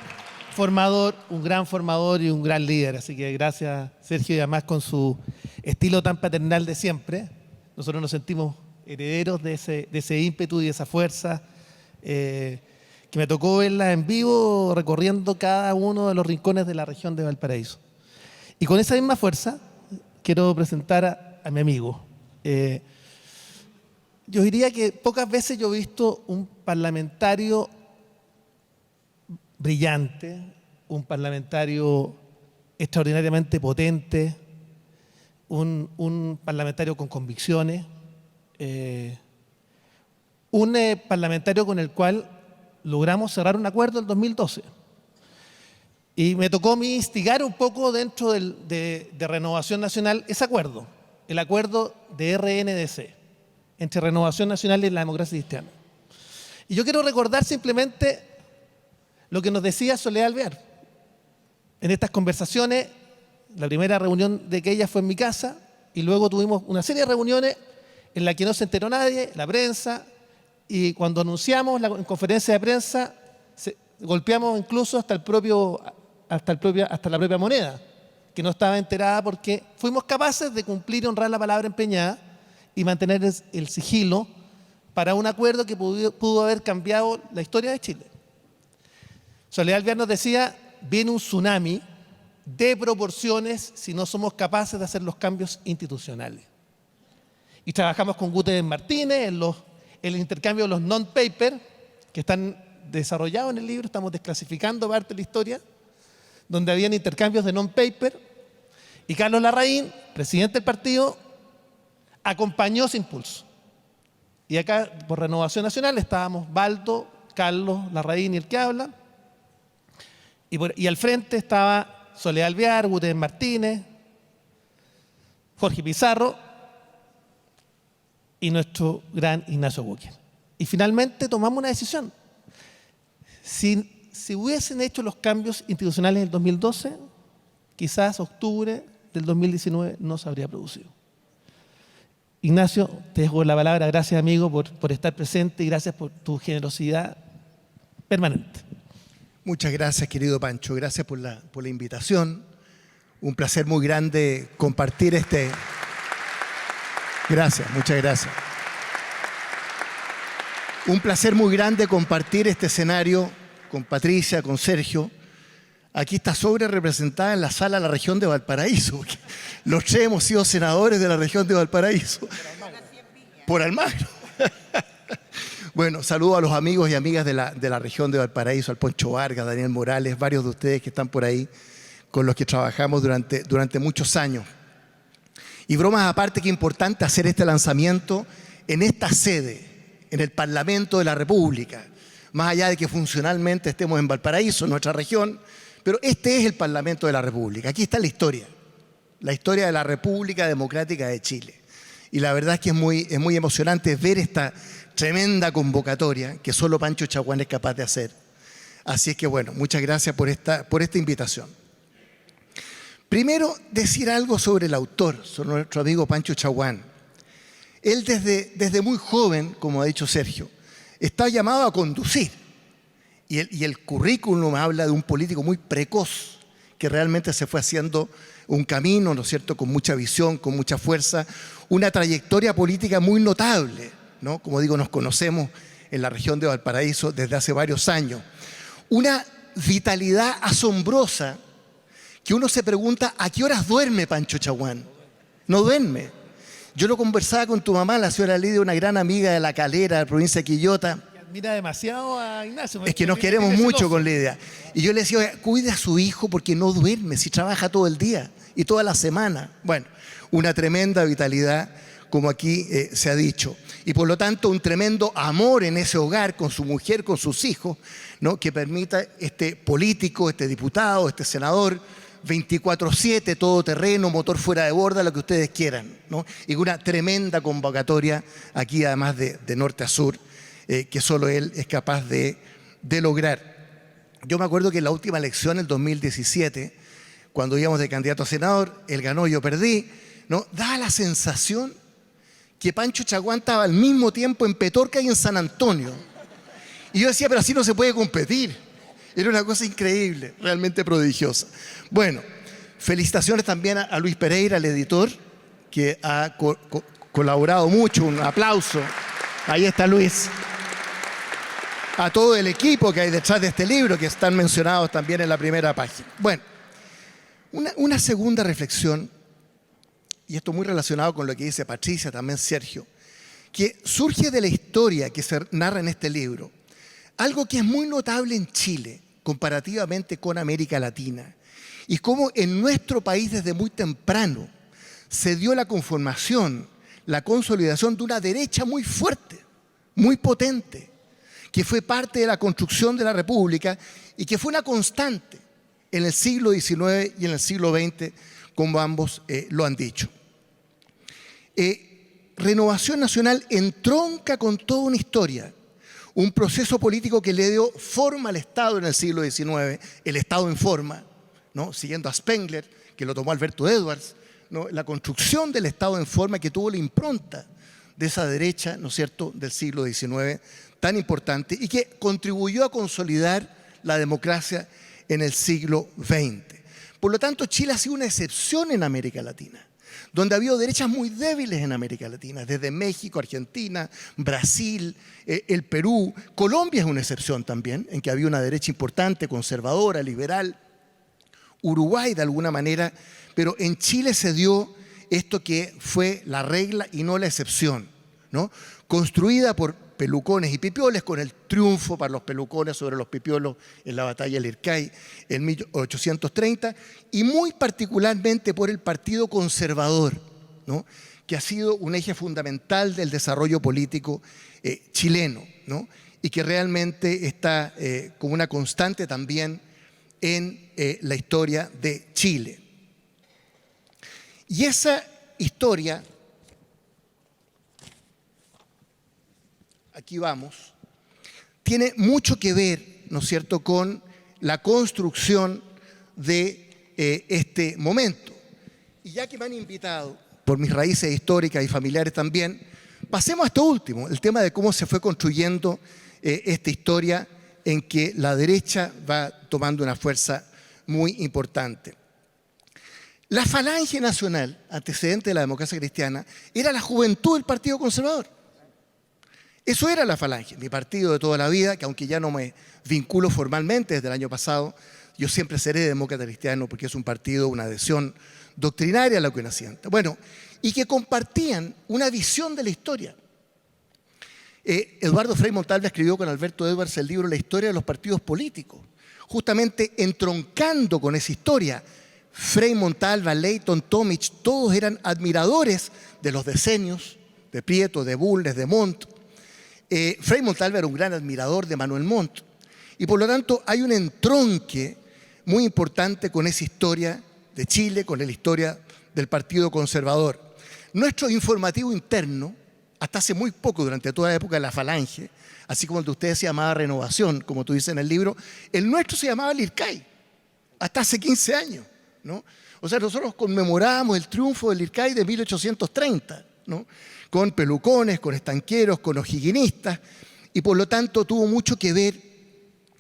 formador y un gran líder. Así que gracias, Sergio, y además con su estilo tan paternal de siempre. Nosotros nos sentimos herederos de ese ímpetu y de esa fuerza que me tocó verla en vivo recorriendo cada uno de los rincones de la región de Valparaíso. Y con esa misma fuerza quiero presentar a mi amigo. Yo diría que pocas veces yo he visto un parlamentario brillante, un parlamentario extraordinariamente potente, un parlamentario con convicciones, un parlamentario con el cual logramos cerrar un acuerdo en 2012. Y me tocó a mí instigar un poco dentro de Renovación Nacional ese acuerdo, el acuerdo de RNDC, entre Renovación Nacional y la Democracia Cristiana. Y yo quiero recordar simplemente lo que nos decía Soledad Alvear. En estas conversaciones, la primera reunión de aquella fue en mi casa, y luego tuvimos una serie de reuniones en las que no se enteró nadie, la prensa, y cuando anunciamos en conferencia de prensa, golpeamos incluso hasta la propia moneda, que no estaba enterada, porque fuimos capaces de cumplir y honrar la palabra empeñada y mantener el sigilo para un acuerdo que pudo haber cambiado la historia de Chile. Soledad Alvear nos decía, viene un tsunami de proporciones si no somos capaces de hacer los cambios institucionales. Y trabajamos con Guterres Martínez en el intercambio de los non-paper, que están desarrollados en el libro, estamos desclasificando parte de la historia, donde habían intercambios de non-paper, y Carlos Larraín, presidente del partido, acompañó ese impulso. Y acá, por Renovación Nacional, estábamos Baldo, Carlos Larraín y el que habla, y al frente estaba Soledad Alvear, Guterres Martínez, Jorge Pizarro y nuestro gran Ignacio Walker. Y finalmente tomamos una decisión. Si hubiesen hecho los cambios institucionales en el 2012, quizás octubre del 2019 no se habría producido. Ignacio, te dejo la palabra. Gracias, amigo, por estar presente y gracias por tu generosidad permanente. Muchas gracias, querido Pancho. Gracias por la invitación. Un placer muy grande compartir Gracias, muchas gracias. Un placer muy grande compartir este escenario con Patricia, con Sergio. Aquí está sobre representada en la sala la región de Valparaíso, porque los tres hemos sido senadores de la región de Valparaíso. Por Almagro. Bueno, saludo a los amigos y amigas de la región de Valparaíso, al Poncho Vargas, Daniel Morales, varios de ustedes que están por ahí, con los que trabajamos durante muchos años. Y bromas aparte, que importante hacer este lanzamiento en esta sede, en el Parlamento de la República, más allá de que funcionalmente estemos en Valparaíso, en nuestra región, pero este es el Parlamento de la República. Aquí está la historia de la República Democrática de Chile. Y la verdad es que es muy emocionante ver esta tremenda convocatoria que solo Pancho Chaguán es capaz de hacer. Así es que bueno, muchas gracias por esta invitación. Primero, decir algo sobre el autor, sobre nuestro amigo Pancho Chaguán. Él desde muy joven, como ha dicho Sergio, está llamado a conducir. Y el currículum habla de un político muy precoz, que realmente se fue haciendo un camino, ¿no es cierto?, con mucha visión, con mucha fuerza, una trayectoria política muy notable, ¿no? Como digo, nos conocemos en la región de Valparaíso desde hace varios años. Una vitalidad asombrosa que uno se pregunta, ¿a qué horas duerme Pancho Chaguán? No duerme. Yo lo conversaba con tu mamá, la señora Lidia, una gran amiga de La Calera, de la provincia de Quillota. Admira demasiado a Ignacio. Es que nos queremos mucho con Lidia. Y yo le decía, oiga, cuide a su hijo porque no duerme, si trabaja todo el día y toda la semana. Bueno, una tremenda vitalidad, como aquí se ha dicho. Y por lo tanto, un tremendo amor en ese hogar, con su mujer, con sus hijos, ¿no?, que permita este político, este diputado, este senador, 24/7, todoterreno, motor fuera de borda, lo que ustedes quieran, ¿no? Y una tremenda convocatoria aquí, además de norte a sur, que solo él es capaz de lograr. Yo me acuerdo que en la última elección, el 2017, cuando íbamos de candidato a senador, él ganó, yo perdí, ¿no? Daba la sensación que Pancho Chaguán estaba al mismo tiempo en Petorca y en San Antonio. Y yo decía, pero así no se puede competir. Era una cosa increíble, realmente prodigiosa. Bueno, felicitaciones también a Luis Pereira, el editor, que ha colaborado mucho. Un aplauso. Ahí está Luis. A todo el equipo que hay detrás de este libro, que están mencionados también en la primera página. Bueno, Una segunda reflexión, y esto muy relacionado con lo que dice Patricia, también Sergio, que surge de la historia que se narra en este libro. Algo que es muy notable en Chile, comparativamente con América Latina, y cómo en nuestro país desde muy temprano se dio la conformación, la consolidación de una derecha muy fuerte, muy potente, que fue parte de la construcción de la República y que fue una constante en el siglo XIX y en el siglo XX, como ambos lo han dicho. Renovación Nacional entronca con toda una historia, un proceso político que le dio forma al Estado en el siglo XIX, el Estado en forma, ¿no? Siguiendo a Spengler, que lo tomó Alberto Edwards, ¿no? La construcción del Estado en forma que tuvo la impronta de esa derecha, ¿no es cierto?, del siglo XIX, tan importante, y que contribuyó a consolidar la democracia en el siglo XX. Por lo tanto, Chile ha sido una excepción en América Latina, donde ha habido derechas muy débiles en América Latina, desde México, Argentina, Brasil, el Perú. Colombia es una excepción también, en que había una derecha importante, conservadora, liberal. Uruguay de alguna manera, pero en Chile se dio esto que fue la regla y no la excepción, ¿no? Construida por pelucones y pipioles, con el triunfo para los pelucones sobre los pipiolos en la batalla del Ircay en 1830, y muy particularmente por el Partido Conservador, ¿no? Que ha sido un eje fundamental del desarrollo político chileno, ¿no? Y que realmente está como una constante también en la historia de Chile. Y esa historia, aquí vamos, tiene mucho que ver, ¿no es cierto?, con la construcción de este momento. Y ya que me han invitado, por mis raíces históricas y familiares también, pasemos a esto último, el tema de cómo se fue construyendo esta historia en que la derecha va tomando una fuerza muy importante. La Falange Nacional, antecedente de la democracia cristiana, era la juventud del Partido Conservador. Eso era la Falange, mi partido de toda la vida, que aunque ya no me vinculo formalmente desde el año pasado, yo siempre seré demócrata cristiano porque es un partido, una adhesión doctrinaria a lo que uno sienta. Bueno, y que compartían una visión de la historia. Eduardo Frei Montalva escribió con Alberto Edwards el libro La historia de los partidos políticos, justamente entroncando con esa historia. Frei Montalva, Leighton, Tomic, todos eran admiradores de los decenios, de Prieto, de Bulnes, de Montt. Frei Montalva era un gran admirador de Manuel Montt, y por lo tanto hay un entronque muy importante con esa historia de Chile, con la historia del Partido Conservador. Nuestro informativo interno, hasta hace muy poco, durante toda la época de la Falange, así como el de ustedes se llamaba Renovación, como tú dices en el libro, el nuestro se llamaba el IRCAI, hasta hace 15 años, ¿no? O sea, nosotros conmemorábamos el triunfo del IRCAI de 1830, ¿no? Con pelucones, con estanqueros, con o'higginistas, y por lo tanto tuvo mucho que ver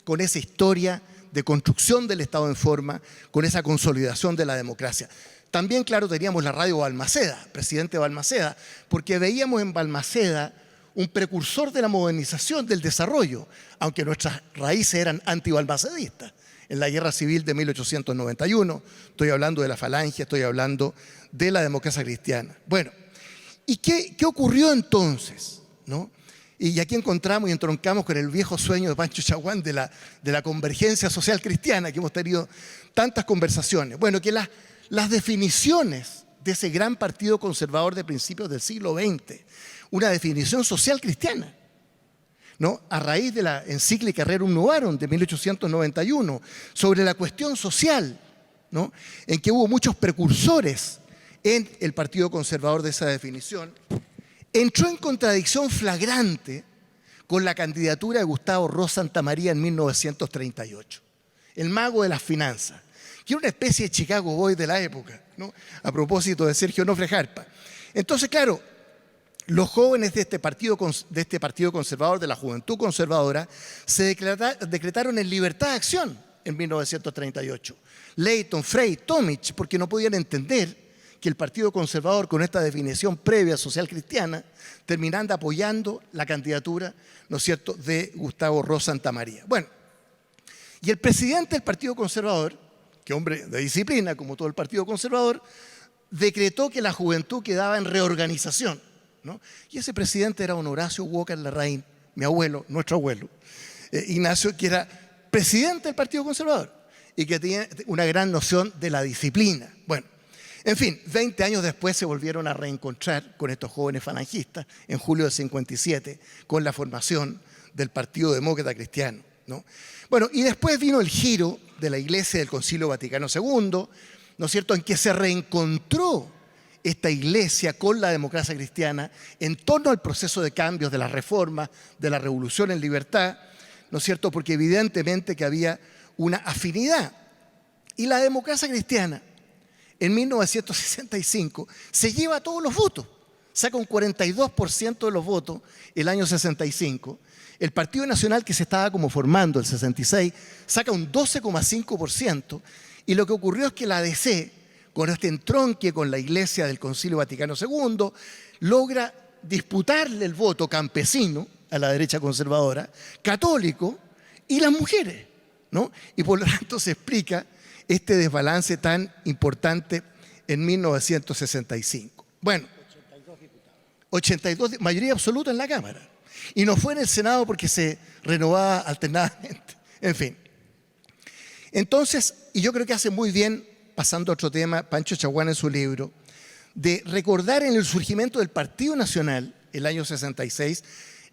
con esa historia de construcción del Estado en forma, con esa consolidación de la democracia. También, claro, teníamos la radio Balmaceda, presidente Balmaceda, porque veíamos en Balmaceda un precursor de la modernización, del desarrollo, aunque nuestras raíces eran antibalmacedistas. En la Guerra Civil de 1891, estoy hablando de la Falange, estoy hablando de la democracia cristiana. Bueno, ¿y qué ocurrió entonces, ¿no? Y aquí encontramos y entroncamos con el viejo sueño de Pancho Chaguán de la convergencia social cristiana, que hemos tenido tantas conversaciones. Bueno, que las definiciones de ese gran partido conservador de principios del siglo XX, una definición social cristiana, ¿no? A raíz de la encíclica Rerum Novarum de 1891, sobre la cuestión social, ¿no? En que hubo muchos precursores en el Partido Conservador de esa definición, entró en contradicción flagrante con la candidatura de Gustavo Ross Santamaría en 1938, el mago de las finanzas, que era una especie de Chicago Boy de la época, ¿no? A propósito de Sergio Onofre Jarpa. Entonces, claro, los jóvenes de este partido conservador, de la juventud conservadora, se decretaron en libertad de acción en 1938. Leighton, Frei, Tomic, porque no podían entender que el Partido Conservador, con esta definición previa social cristiana, terminando apoyando la candidatura, ¿no es cierto?, de Gustavo Ross Santamaría. Bueno, y el presidente del Partido Conservador, que hombre de disciplina, como todo el Partido Conservador, decretó que la juventud quedaba en reorganización, ¿no? Y ese presidente era don Horacio Walker Larraín, mi abuelo, nuestro abuelo, Ignacio, que era presidente del Partido Conservador y que tenía una gran noción de la disciplina. Bueno, en fin, 20 años después se volvieron a reencontrar con estos jóvenes falangistas en julio del 57 con la formación del Partido Demócrata Cristiano, ¿no? Bueno, y después vino el giro de la Iglesia del Concilio Vaticano II, ¿no es cierto?, en que se reencontró esta iglesia con la democracia cristiana en torno al proceso de cambios de las reformas, de la revolución en libertad, ¿no es cierto?, porque evidentemente que había una afinidad. Y la democracia cristiana en 1965 se lleva todos los votos, saca un 42% de los votos el año 65. El Partido Nacional, que se estaba como formando el 66, saca un 12,5%, y lo que ocurrió es que la ADC, con este entronque con la Iglesia del Concilio Vaticano II, logra disputarle el voto campesino a la derecha conservadora, católico y las mujeres, ¿no? Y por lo tanto se explica este desbalance tan importante en 1965. Bueno, 82, mayoría absoluta en la Cámara. Y no fue en el Senado porque se renovaba alternadamente. En fin. Entonces, y yo creo que hace muy bien, pasando a otro tema, Pancho Chaguán en su libro, de recordar en el surgimiento del Partido Nacional, el año 66,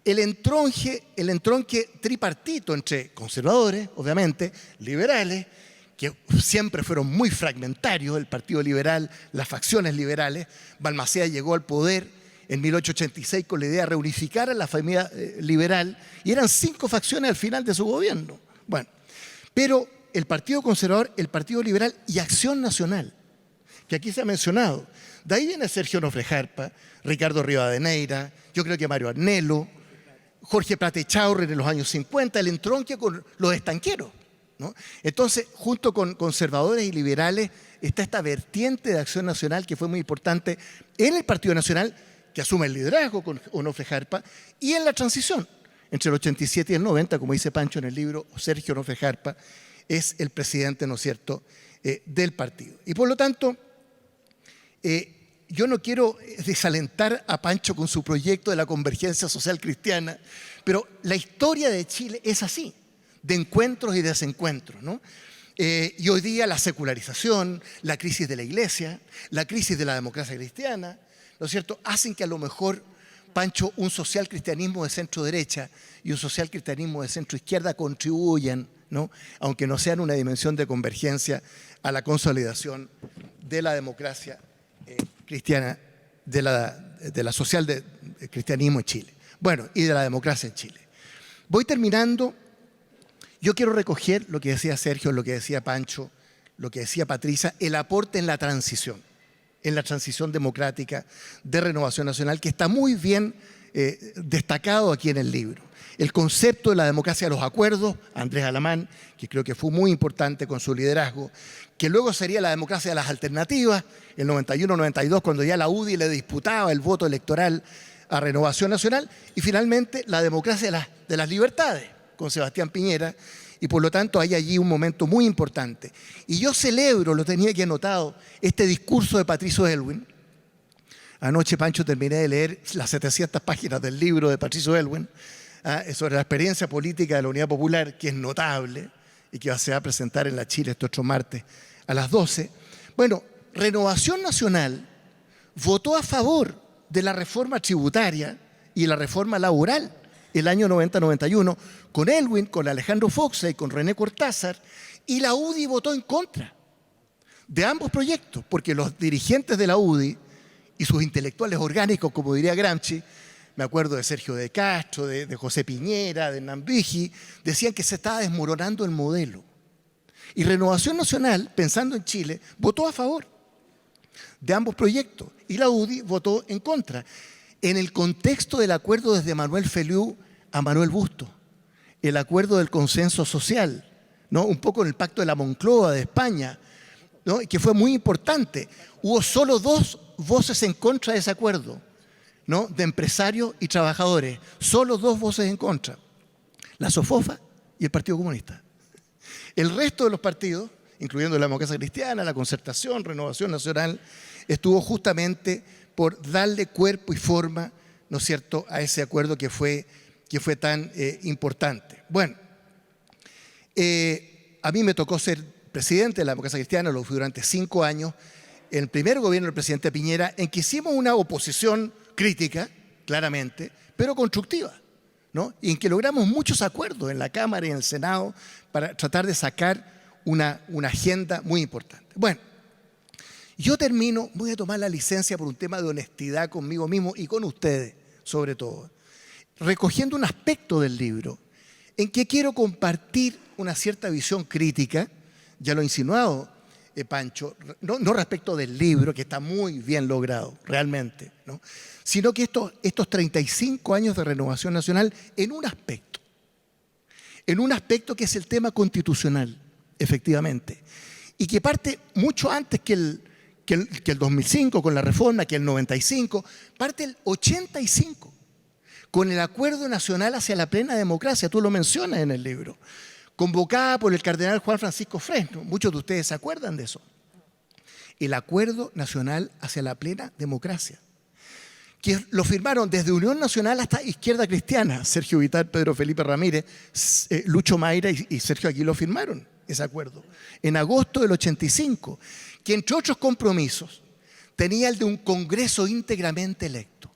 el entronque tripartito entre conservadores, obviamente, liberales, que siempre fueron muy fragmentarios, el Partido Liberal, las facciones liberales. Balmaceda llegó al poder en 1886 con la idea de reunificar a la familia liberal, y eran 5 facciones al final de su gobierno. Bueno, pero el Partido Conservador, el Partido Liberal y Acción Nacional, que aquí se ha mencionado. De ahí viene Sergio Nofre-Jarpa, Ricardo Rivadeneira, yo creo que Mario Arnelo, Jorge Prat Echaurren en los años 50, el entronque con los estanqueros, ¿no? Entonces, junto con conservadores y liberales, está esta vertiente de Acción Nacional que fue muy importante en el Partido Nacional, que asume el liderazgo con Onofre Jarpa, y en la transición entre el 87 y el 90, como dice Pancho en el libro, Sergio Onofre Jarpa es el presidente, ¿no es cierto?, del partido. Y por lo tanto, yo no quiero desalentar a Pancho con su proyecto de la convergencia social cristiana, pero la historia de Chile es así, de encuentros y desencuentros, ¿no? Y hoy día la secularización, la crisis de la iglesia, la crisis de la democracia cristiana, ¿no es cierto?, hacen que a lo mejor, Pancho, un social cristianismo de centro derecha y un social cristianismo de centro izquierda contribuyan, ¿no?, aunque no sean una dimensión de convergencia, a la consolidación de la democracia cristiana, de la social de cristianismo en Chile. Bueno, y de la democracia en Chile. Voy terminando. Yo quiero recoger lo que decía Sergio, lo que decía Pancho, lo que decía Patricia, el aporte en la transición democrática de Renovación Nacional, que está muy bien destacado aquí en el libro. El concepto de la democracia de los acuerdos, Andrés Alamán, que creo que fue muy importante con su liderazgo, que luego sería la democracia de las alternativas, el 91-92, cuando ya la UDI le disputaba el voto electoral a Renovación Nacional, y finalmente la democracia de las libertades, con Sebastián Piñera, y por lo tanto hay allí un momento muy importante. Y yo celebro, lo tenía aquí anotado, este discurso de Patricio Aylwin. Anoche, Pancho, terminé de leer las 700 páginas del libro de Patricio Aylwin sobre la experiencia política de la Unidad Popular, que es notable y que se va a presentar en la Chile este otro martes a las 12. Bueno, Renovación Nacional votó a favor de la reforma tributaria y la reforma laboral el año 90-91, con Aylwin, con Alejandro Foxa y con René Cortázar, y la UDI votó en contra de ambos proyectos, porque los dirigentes de la UDI y sus intelectuales orgánicos, como diría Gramsci, me acuerdo de Sergio de Castro, de José Piñera, de Hernán Vigi, decían que se estaba desmoronando el modelo. Y Renovación Nacional, pensando en Chile, votó a favor de ambos proyectos, y la UDI votó en contra. En el contexto del acuerdo desde Manuel Feliú a Manuel Bustos, el acuerdo del consenso social, ¿no?, un poco en el pacto de la Moncloa de España, ¿no?, que fue muy importante. Hubo solo 2 voces en contra de ese acuerdo, ¿no?, de empresarios y trabajadores, solo 2 voces en contra, la SOFOFA y el Partido Comunista. El resto de los partidos incluyendo la Democracia Cristiana, la Concertación, Renovación Nacional, estuvo justamente por darle cuerpo y forma, ¿no es cierto?, a ese acuerdo que fue tan importante. Bueno, a mí me tocó ser presidente de la Democracia Cristiana, lo fui durante 5 años, en el primer gobierno del presidente Piñera, en que hicimos una oposición crítica, claramente, pero constructiva, ¿no? Y en que logramos muchos acuerdos en la Cámara y en el Senado para tratar de sacar una agenda muy importante. Bueno, yo termino, voy a tomar la licencia por un tema de honestidad conmigo mismo y con ustedes, sobre todo, recogiendo un aspecto del libro en que quiero compartir una cierta visión crítica, ya lo he insinuado, Pancho, no respecto del libro, que está muy bien logrado, realmente, ¿no?, sino que estos 35 años de Renovación Nacional en un aspecto que es el tema constitucional, efectivamente, y que parte mucho antes que el 2005 con la reforma, que el 95, parte el 85 con el Acuerdo Nacional hacia la Plena Democracia, tú lo mencionas en el libro, convocada por el cardenal Juan Francisco Fresno. Muchos de ustedes se acuerdan de eso. El Acuerdo Nacional hacia la Plena Democracia, que lo firmaron desde Unión Nacional hasta Izquierda Cristiana. Sergio Vital, Pedro Felipe Ramírez, Lucho Mayra y Sergio Aguiló firmaron ese acuerdo en agosto del 85, que entre otros compromisos tenía el de un Congreso íntegramente electo.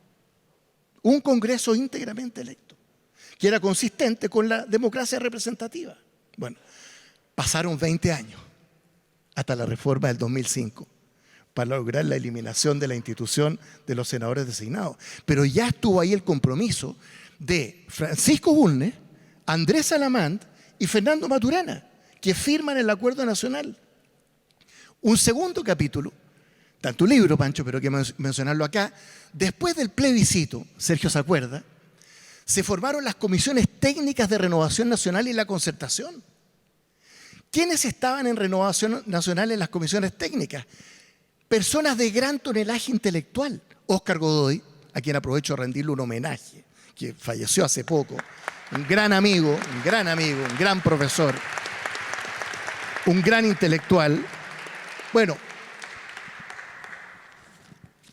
Un Congreso íntegramente electo, que era consistente con la democracia representativa. Bueno, pasaron 20 años hasta la reforma del 2005 para lograr la eliminación de la institución de los senadores designados. Pero ya estuvo ahí el compromiso de Francisco Bulnes, Andrés Alamán y Fernando Maturana, que firman el Acuerdo Nacional. Un segundo capítulo, tanto libro, Pancho, pero hay que mencionarlo acá. Después del plebiscito, Sergio se acuerda, se formaron las comisiones técnicas de Renovación Nacional y la Concertación. ¿Quiénes estaban en Renovación Nacional en las comisiones técnicas? Personas de gran tonelaje intelectual. Óscar Godoy, a quien aprovecho de rendirle un homenaje, que falleció hace poco, un gran amigo, un gran profesor, un gran intelectual. Bueno,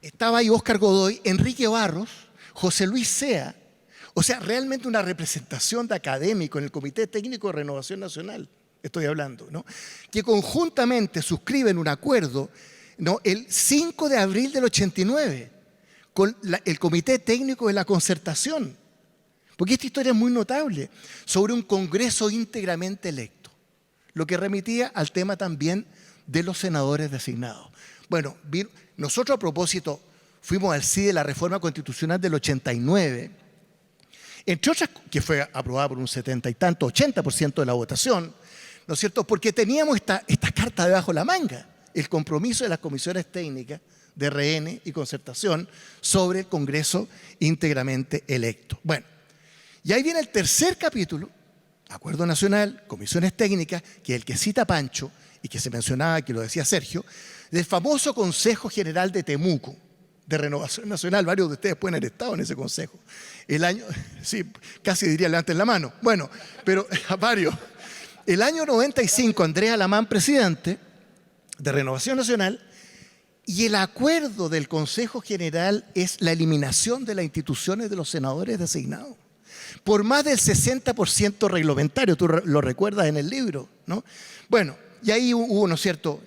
estaba ahí Óscar Godoy, Enrique Barros, José Luis Sea, o sea, realmente una representación de académicos en el Comité Técnico de Renovación Nacional, estoy hablando, ¿no?, que conjuntamente suscriben un acuerdo, ¿no?, el 5 de abril del 89 con el Comité Técnico de la Concertación, porque esta historia es muy notable, sobre un Congreso íntegramente electo, lo que remitía al tema también de los senadores designados. Bueno, nosotros a propósito fuimos al CIDE de la reforma constitucional del 89, entre otras, que fue aprobada por un 70 y tanto, 80% de la votación, ¿no es cierto?, porque teníamos esta carta debajo de la manga, el compromiso de las comisiones técnicas de RN y Concertación sobre el Congreso íntegramente electo. Bueno, y ahí viene el tercer capítulo, Acuerdo Nacional, comisiones técnicas, que es el que cita Pancho y que se mencionaba, que lo decía Sergio, del famoso Consejo General de Temuco, de Renovación Nacional. Varios de ustedes pueden haber estado en ese consejo. El año, sí, casi diría levanten la mano. Bueno, pero varios. El año 95, Andrés Alamán, presidente de Renovación Nacional, y el acuerdo del Consejo General es la eliminación de las instituciones de los senadores designados, por más del 60% reglamentario, tú lo recuerdas en el libro, ¿no? Bueno, y ahí hubo, ¿no es cierto?,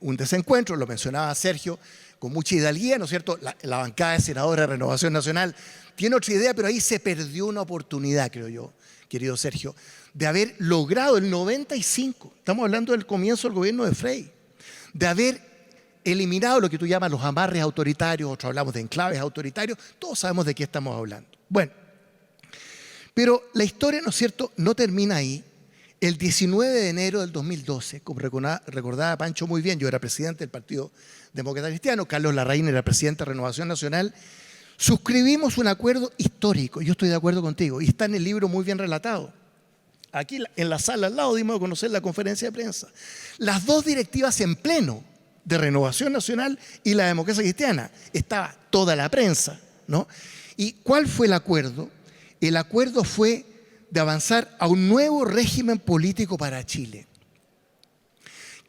un desencuentro, lo mencionaba Sergio, con mucha hidalguía, ¿no es cierto?, la bancada de senadores de Renovación Nacional tiene otra idea, pero ahí se perdió una oportunidad, creo yo, querido Sergio, de haber logrado el 95, estamos hablando del comienzo del gobierno de Frei, de haber eliminado lo que tú llamas los amarres autoritarios, otros hablamos de enclaves autoritarios, todos sabemos de qué estamos hablando. Bueno, pero la historia, ¿no es cierto?, no termina ahí. El 19 de enero del 2012, como recordaba Pancho muy bien, yo era presidente del Partido Demócrata Cristiano, Carlos Larraín era presidente de Renovación Nacional, suscribimos un acuerdo histórico, yo estoy de acuerdo contigo, y está en el libro muy bien relatado. Aquí en la sala al lado dimos a conocer la conferencia de prensa. Las dos directivas en pleno de Renovación Nacional y la Democracia Cristiana. Estaba toda la prensa, ¿no? ¿Y cuál fue el acuerdo? El acuerdo fue de avanzar a un nuevo régimen político para Chile,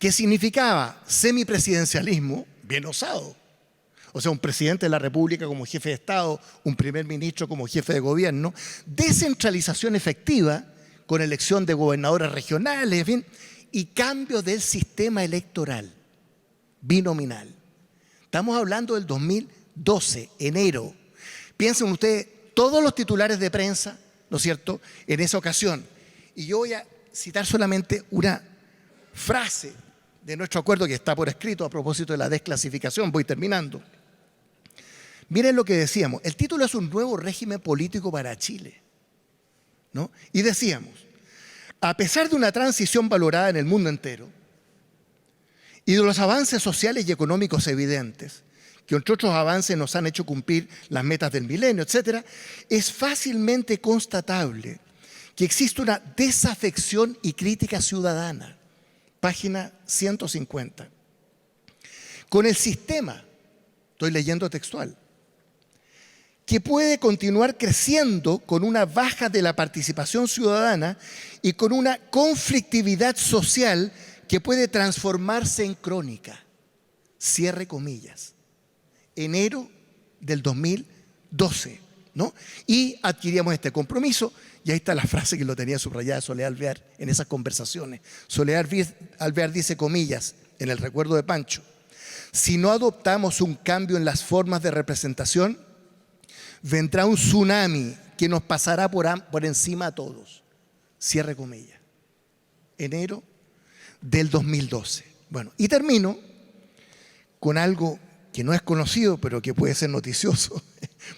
que significaba semipresidencialismo, bien osado. O sea, un presidente de la República como jefe de Estado, un primer ministro como jefe de gobierno, descentralización efectiva con elección de gobernadores regionales, en fin, y cambio del sistema electoral binominal. Estamos hablando del 2012, enero. Piensen ustedes, todos los titulares de prensa, ¿no es cierto?, en esa ocasión. Y yo voy a citar solamente una frase de nuestro acuerdo que está por escrito a propósito de la desclasificación. Voy terminando. Miren lo que decíamos. El título es un nuevo régimen político para Chile, ¿no? Y decíamos, a pesar de una transición valorada en el mundo entero y de los avances sociales y económicos evidentes, que entre otros avances nos han hecho cumplir las metas del milenio, etc., es fácilmente constatable que existe una desafección y crítica ciudadana, página 150, con el sistema, estoy leyendo textual, que puede continuar creciendo con una baja de la participación ciudadana y con una conflictividad social que puede transformarse en crónica. Cierre comillas. Enero del 2012, ¿no? Y adquiríamos este compromiso, y ahí está la frase que lo tenía subrayada Soledad Alvear en esas conversaciones. Soledad Alvear dice, comillas, en el recuerdo de Pancho, si no adoptamos un cambio en las formas de representación, vendrá un tsunami que nos pasará por encima a todos. Cierre comillas. Enero del 2012. Bueno, y termino con algo que no es conocido, pero que puede ser noticioso,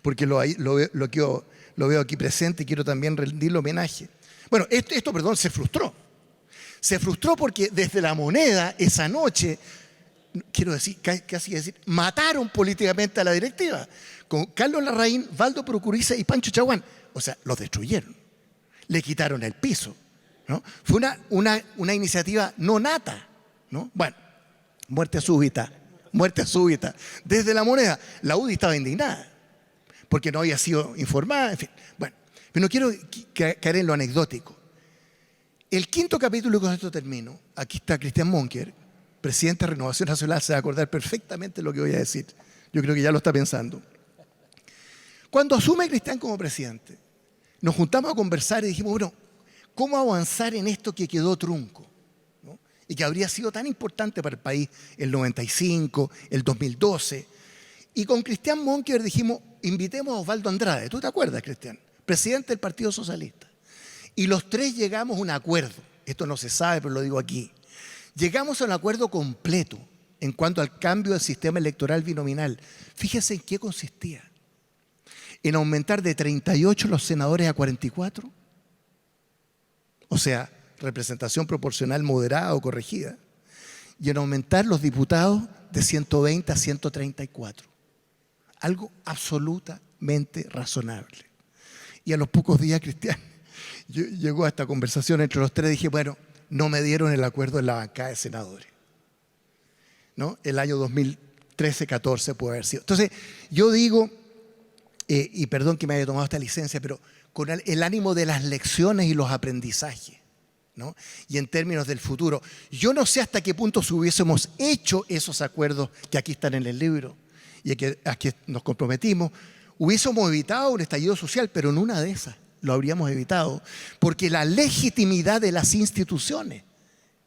porque lo veo aquí presente y quiero también rendirle homenaje. Bueno, esto, se frustró. Se frustró porque desde La Moneda, esa noche, quiero decir, casi decir, mataron políticamente a la directiva, con Carlos Larraín, Valdo Procuriza y Pancho Chaguán. O sea, los destruyeron. Le quitaron el piso, ¿no? Fue una iniciativa no nata, ¿no? Bueno, muerte súbita. Desde La Moneda, la UDI estaba indignada porque no había sido informada, en fin. Bueno, pero no quiero caer en lo anecdótico. El quinto capítulo, y con esto termino, aquí está Cristian Monker, presidente de Renovación Nacional, se va a acordar perfectamente lo que voy a decir. Yo creo que ya lo está pensando. Cuando asume Cristian como presidente, nos juntamos a conversar y dijimos, bueno, ¿cómo avanzar en esto que quedó trunco? Y que habría sido tan importante para el país el 95, el 2012. Y con Cristian Monker dijimos, invitemos a Osvaldo Andrade. ¿Tú te acuerdas, Cristian? Presidente del Partido Socialista. Y los tres llegamos a un acuerdo. Esto no se sabe, pero lo digo aquí. Llegamos a un acuerdo completo en cuanto al cambio del sistema electoral binominal. Fíjense en qué consistía. En aumentar de 38 los senadores a 44. O sea, representación proporcional moderada o corregida, y en aumentar los diputados de 120 a 134. Algo absolutamente razonable. Y a los pocos días, Cristian llegó a esta conversación entre los tres, dije, bueno, no me dieron el acuerdo en la bancada de senadores, ¿no? El año 2013-14 puede haber sido. Entonces, yo digo, y perdón que me haya tomado esta licencia, pero con el ánimo de las lecciones y los aprendizajes, ¿no? Y en términos del futuro, yo no sé hasta qué punto si hubiésemos hecho esos acuerdos que aquí están en el libro y a que nos comprometimos, hubiésemos evitado un estallido social, pero en una de esas lo habríamos evitado, porque la legitimidad de las instituciones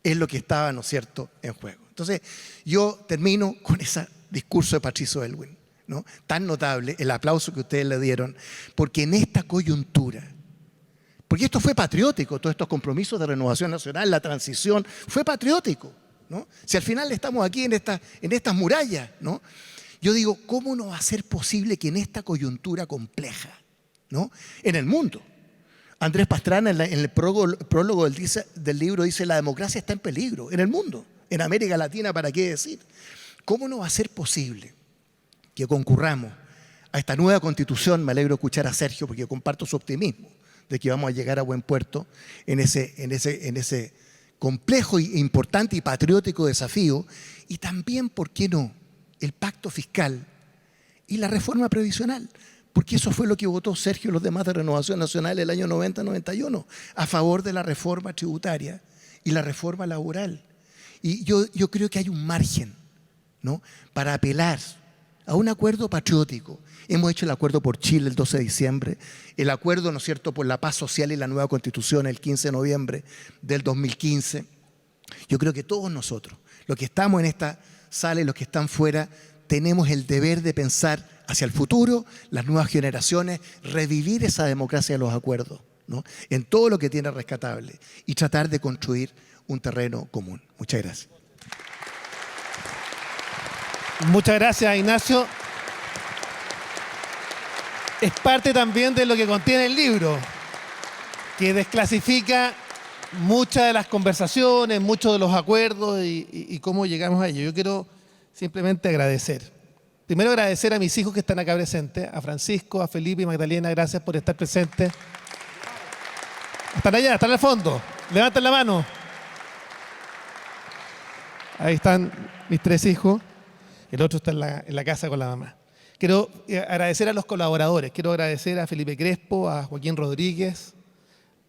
es lo que estaba, ¿no es cierto?, en juego. Entonces, yo termino con ese discurso de Patricio Aylwin, ¿no? Tan notable, el aplauso que ustedes le dieron, porque en esta coyuntura, porque esto fue patriótico, todos estos compromisos de Renovación Nacional, la transición, fue patriótico, ¿no? Si al final estamos aquí en estas murallas, ¿no? Yo digo, ¿cómo no va a ser posible que en esta coyuntura compleja, ¿no?, en el mundo? Andrés Pastrana en el prólogo del libro dice, la democracia está en peligro, en el mundo, en América Latina, ¿para qué decir? ¿Cómo no va a ser posible que concurramos a esta nueva constitución? Me alegro de escuchar a Sergio porque comparto su optimismo de que vamos a llegar a buen puerto en ese complejo e importante y patriótico desafío. Y también, ¿por qué no?, el pacto fiscal y la reforma previsional, porque eso fue lo que votó Sergio y los demás de Renovación Nacional el año 90-91, a favor de la reforma tributaria y la reforma laboral. Y yo creo que hay un margen, ¿no?, para apelar a un acuerdo patriótico. Hemos hecho el acuerdo por Chile el 12 de diciembre, el acuerdo, ¿no es cierto?, por la paz social y la nueva constitución el 15 de noviembre del 2015. Yo creo que todos nosotros, los que estamos en esta sala y los que están fuera, tenemos el deber de pensar hacia el futuro, las nuevas generaciones, revivir esa democracia de los acuerdos, ¿no?, en todo lo que tiene rescatable y tratar de construir un terreno común. Muchas gracias. Muchas gracias, Ignacio. Es parte también de lo que contiene el libro, que desclasifica muchas de las conversaciones, muchos de los acuerdos y cómo llegamos a ello. Yo quiero simplemente agradecer. Primero agradecer a mis hijos que están acá presentes, a Francisco, a Felipe y Magdalena, gracias por estar presentes. Están allá, están al fondo. Levanten la mano. Ahí están mis 3 hijos. El otro está en la casa con la mamá. Quiero agradecer a los colaboradores. Quiero agradecer a Felipe Crespo, a Joaquín Rodríguez,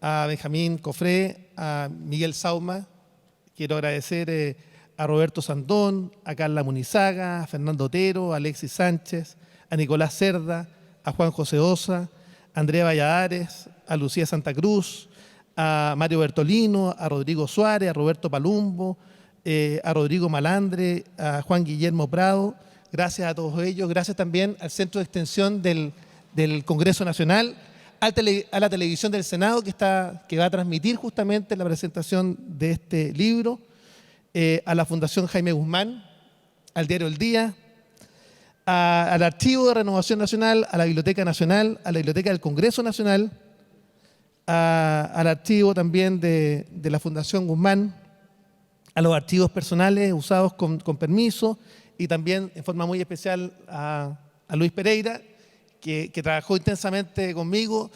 a Benjamín Cofré, a Miguel Sauma. Quiero agradecer a Roberto Sandón, a Carla Munizaga, a Fernando Otero, a Alexis Sánchez, a Nicolás Cerda, a Juan José Osa, a Andrea Valladares, a Lucía Santa Cruz, a Mario Bertolino, a Rodrigo Suárez, a Roberto Palumbo, a Rodrigo Malandre, a Juan Guillermo Prado. Gracias a todos ellos. Gracias también al Centro de Extensión del Congreso Nacional, a la televisión del Senado que va a transmitir justamente la presentación de este libro, a la Fundación Jaime Guzmán, al diario El Día, al Archivo de Renovación Nacional, a la Biblioteca Nacional, a la Biblioteca del Congreso Nacional, al archivo también de la Fundación Guzmán, a los archivos personales usados con permiso y también en forma muy especial a Luis Pereira, que trabajó intensamente conmigo.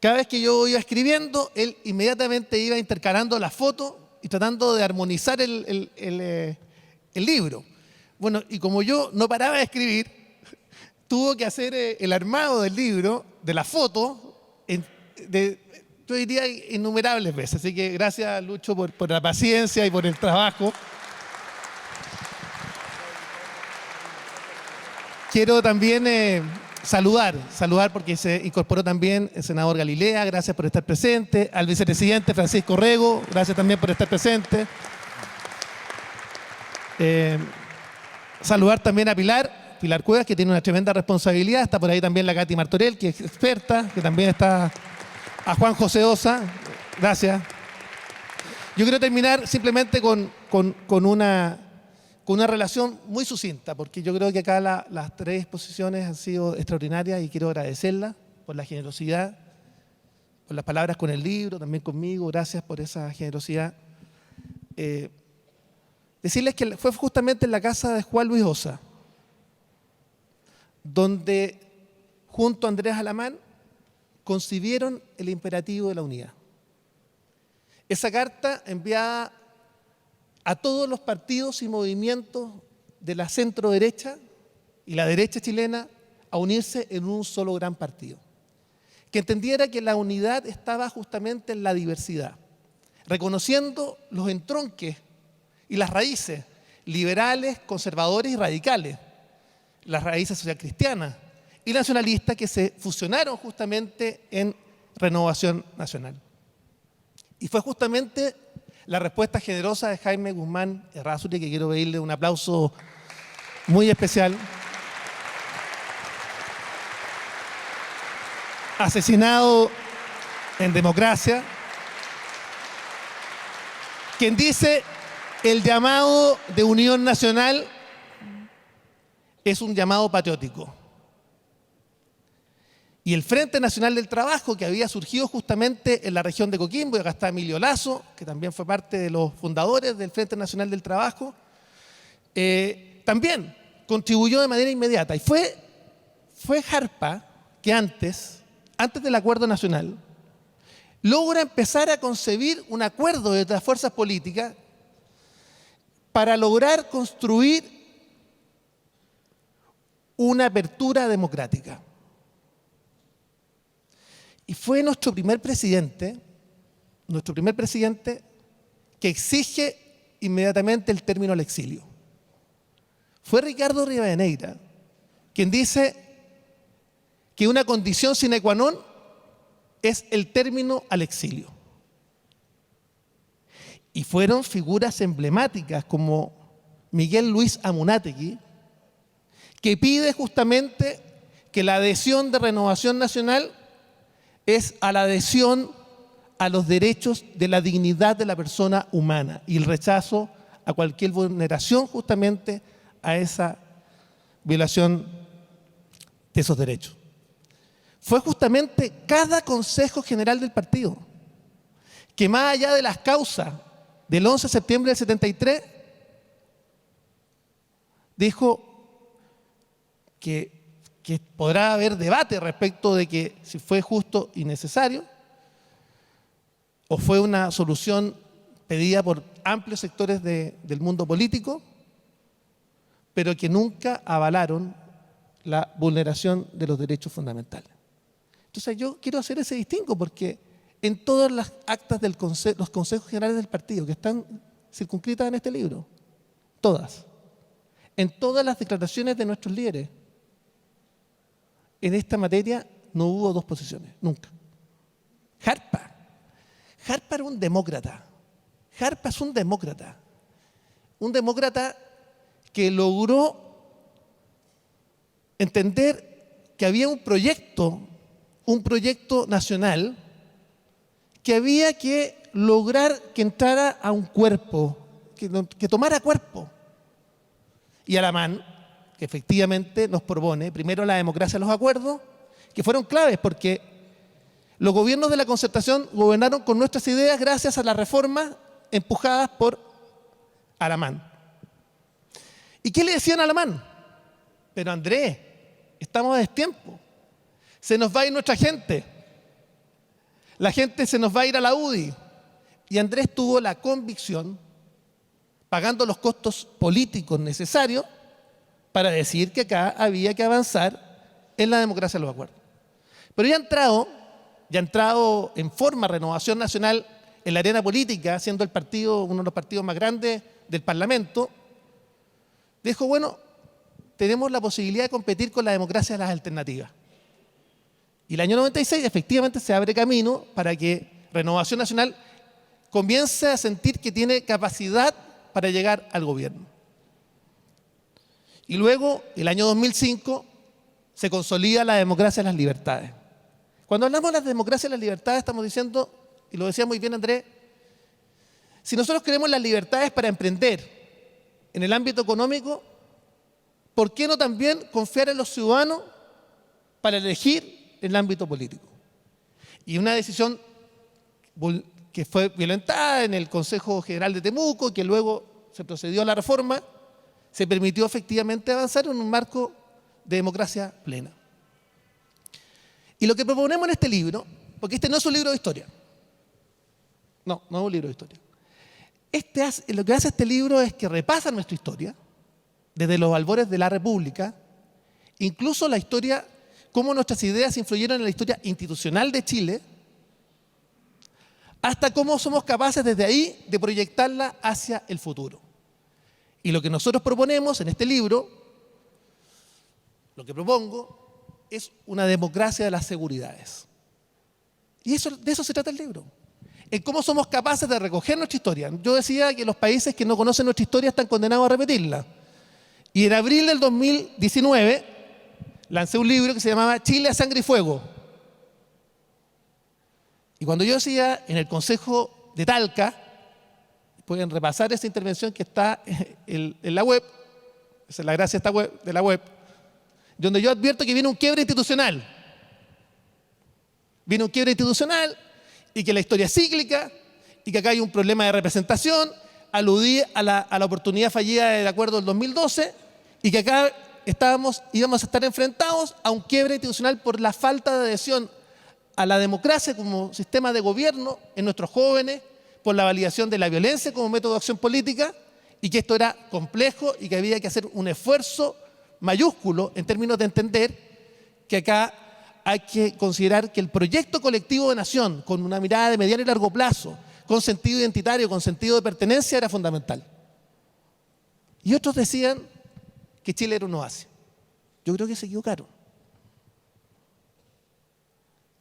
Cada vez que yo iba escribiendo, él inmediatamente iba intercalando las fotos y tratando de armonizar el libro. Bueno, y como yo no paraba de escribir, tuvo que hacer el armado del libro, de la foto, yo diría innumerables veces. Así que gracias, Lucho, por la paciencia y por el trabajo. Quiero también saludar porque se incorporó también el senador Galilea, gracias por estar presente, al vicepresidente Francisco Rego, gracias también por estar presente. Saludar también a Pilar Cuevas, que tiene una tremenda responsabilidad. Está por ahí también la Katy Martorell, que es experta, que también está. A Juan José Osa, gracias. Yo quiero terminar simplemente con una relación muy sucinta, porque yo creo que acá las 3 exposiciones han sido extraordinarias y quiero agradecerlas por la generosidad, por las palabras con el libro, también conmigo. Gracias por esa generosidad. Decirles que fue justamente en la casa de Juan Luis Osa, donde junto a Andrés Alamán concibieron el imperativo de la unidad. Esa carta enviada a todos los partidos y movimientos de la centro derecha y la derecha chilena a unirse en un solo gran partido, que entendiera que la unidad estaba justamente en la diversidad, reconociendo los entronques y las raíces liberales, conservadores y radicales, las raíces socialcristianas y nacionalistas que se fusionaron justamente en Renovación Nacional. Y fue justamente la respuesta generosa de Jaime Guzmán Errázuriz, que quiero pedirle un aplauso muy especial. Asesinado en democracia, quien dice: el llamado de unión nacional es un llamado patriótico. Y el Frente Nacional del Trabajo, que había surgido justamente en la región de Coquimbo, y acá está Emilio Lazo, que también fue parte de los fundadores del Frente Nacional del Trabajo, también contribuyó de manera inmediata. Y fue Jarpa que antes del Acuerdo Nacional, logra empezar a concebir un acuerdo de las fuerzas políticas para lograr construir una apertura democrática. Y fue nuestro primer presidente que exige inmediatamente el término al exilio. Fue Ricardo Rivadeneira quien dice que una condición sine qua non es el término al exilio. Y fueron figuras emblemáticas como Miguel Luis Amunátegui, que pide justamente que la adhesión de Renovación Nacional es a la adhesión a los derechos de la dignidad de la persona humana y el rechazo a cualquier vulneración justamente a esa violación de esos derechos. Fue justamente cada Consejo General del partido que, más allá de las causas del 11 de septiembre del 73, dijo que podrá haber debate respecto de que si fue justo y necesario o fue una solución pedida por amplios sectores del mundo político, pero que nunca avalaron la vulneración de los derechos fundamentales. Entonces yo quiero hacer ese distingo porque en todas las actas de los consejos generales del partido que están circunscritas en este libro, todas, en todas las declaraciones de nuestros líderes, en esta materia no hubo dos posiciones, nunca. Jarpa era un demócrata. Jarpa es un demócrata que logró entender que había un proyecto nacional que había que lograr que entrara a un cuerpo, que tomara cuerpo. Y Alamán, que efectivamente nos propone, primero la democracia de los acuerdos, que fueron claves porque los gobiernos de la concertación gobernaron con nuestras ideas gracias a las reformas empujadas por Alamán. ¿Y qué le decían a Alamán? Pero Andrés, estamos a destiempo. Se nos va a ir nuestra gente. La gente se nos va a ir a la UDI. Y Andrés tuvo la convicción, pagando los costos políticos necesarios, para decir que acá había que avanzar en la democracia de los acuerdos. Pero ya ha entrado en forma Renovación Nacional en la arena política, siendo el partido uno de los partidos más grandes del Parlamento, dijo, bueno, tenemos la posibilidad de competir con la democracia de las alternativas. Y el año 96 efectivamente se abre camino para que Renovación Nacional comience a sentir que tiene capacidad para llegar al gobierno. Y luego, el año 2005, se consolida la democracia de las libertades. Cuando hablamos de la democracia de las libertades estamos diciendo, y lo decía muy bien Andrés, si nosotros queremos las libertades para emprender en el ámbito económico, ¿por qué no también confiar en los ciudadanos para elegir en el ámbito político? Y una decisión que fue violentada en el Consejo General de Temuco, que luego se procedió a la reforma, se permitió efectivamente avanzar en un marco de democracia plena. Y lo que proponemos en este libro, porque este no es un libro de historia, no es un libro de historia. Lo que hace este libro es que repasa nuestra historia, desde los albores de la República, incluso la historia, cómo nuestras ideas influyeron en la historia institucional de Chile, hasta cómo somos capaces desde ahí de proyectarla hacia el futuro. Y lo que nosotros proponemos en este libro, lo que propongo, es una democracia de las seguridades. Y de eso se trata el libro. En cómo somos capaces de recoger nuestra historia. Yo decía que los países que no conocen nuestra historia están condenados a repetirla. Y en abril del 2019 lancé un libro que se llamaba Chile a sangre y fuego. Y cuando yo decía en el Consejo de Talca, pueden repasar esa intervención que está en la web, esa es la gracia de la web, donde yo advierto que viene un quiebre institucional. Viene un quiebre institucional y que la historia es cíclica y que acá hay un problema de representación, aludí a la oportunidad fallida del acuerdo del 2012 y que acá íbamos a estar enfrentados a un quiebre institucional por la falta de adhesión a la democracia como sistema de gobierno en nuestros jóvenes, por la validación de la violencia como método de acción política y que esto era complejo y que había que hacer un esfuerzo mayúsculo en términos de entender que acá hay que considerar que el proyecto colectivo de nación con una mirada de mediano y largo plazo, con sentido identitario, con sentido de pertenencia era fundamental. Y otros decían que Chile era un oasis. Yo creo que se equivocaron.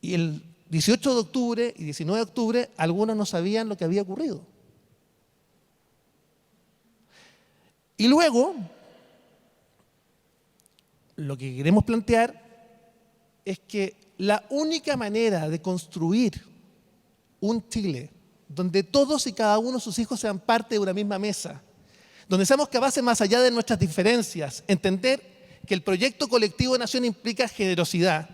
Y el 18 de octubre y 19 de octubre, algunos no sabían lo que había ocurrido. Y luego, lo que queremos plantear es que la única manera de construir un Chile donde todos y cada uno de sus hijos sean parte de una misma mesa, donde seamos capaces, más allá de nuestras diferencias, entender que el proyecto colectivo de nación implica generosidad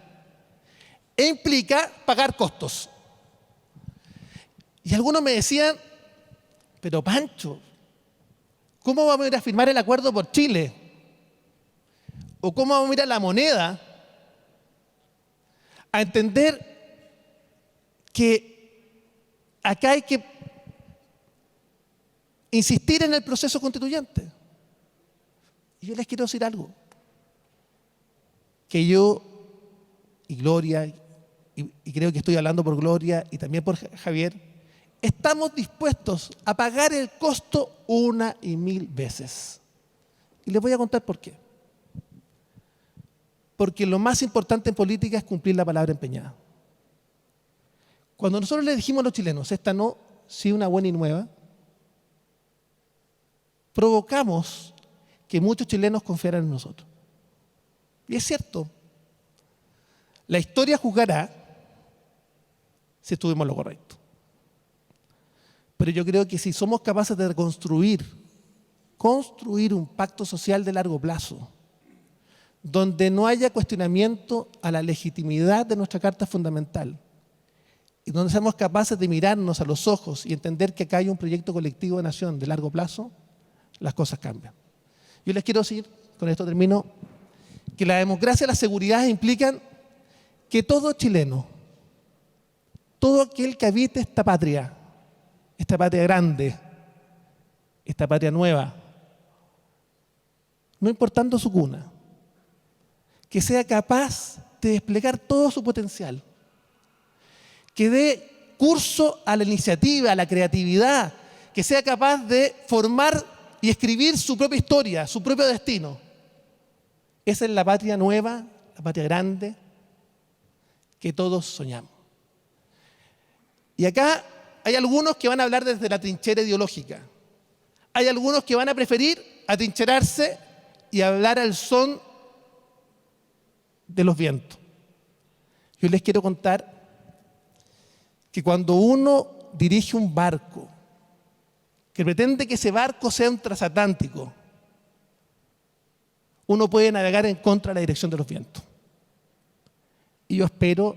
e implica pagar costos. Y algunos me decían, pero Pancho, ¿cómo vamos a ir a firmar el acuerdo por Chile? ¿O cómo vamos a ir a la moneda a entender que acá hay que insistir en el proceso constituyente? Y yo les quiero decir algo, que yo y Gloria, y creo que estoy hablando por Gloria y también por Javier, estamos dispuestos a pagar el costo 1 y 1000 veces. Y les voy a contar por qué. Porque lo más importante en política es cumplir la palabra empeñada. Cuando nosotros le dijimos a los chilenos, esta no, sí una buena y nueva, provocamos que muchos chilenos confiaran en nosotros. Y es cierto, la historia juzgará si estuvimos en lo correcto. Pero yo creo que si somos capaces de construir un pacto social de largo plazo, donde no haya cuestionamiento a la legitimidad de nuestra Carta Fundamental, y donde seamos capaces de mirarnos a los ojos y entender que acá hay un proyecto colectivo de nación de largo plazo, las cosas cambian. Yo les quiero decir, con esto termino, que la democracia y la seguridad implican que todo chileno, todo aquel que habite esta patria grande, esta patria nueva, no importando su cuna, que sea capaz de desplegar todo su potencial, que dé curso a la iniciativa, a la creatividad, que sea capaz de formar y escribir su propia historia, su propio destino. Esa es la patria nueva, la patria grande, que todos soñamos. Y acá hay algunos que van a hablar desde la trinchera ideológica. Hay algunos que van a preferir atrincherarse y hablar al son de los vientos. Yo les quiero contar que cuando uno dirige un barco, que pretende que ese barco sea un transatlántico, uno puede navegar en contra de la dirección de los vientos. Y yo espero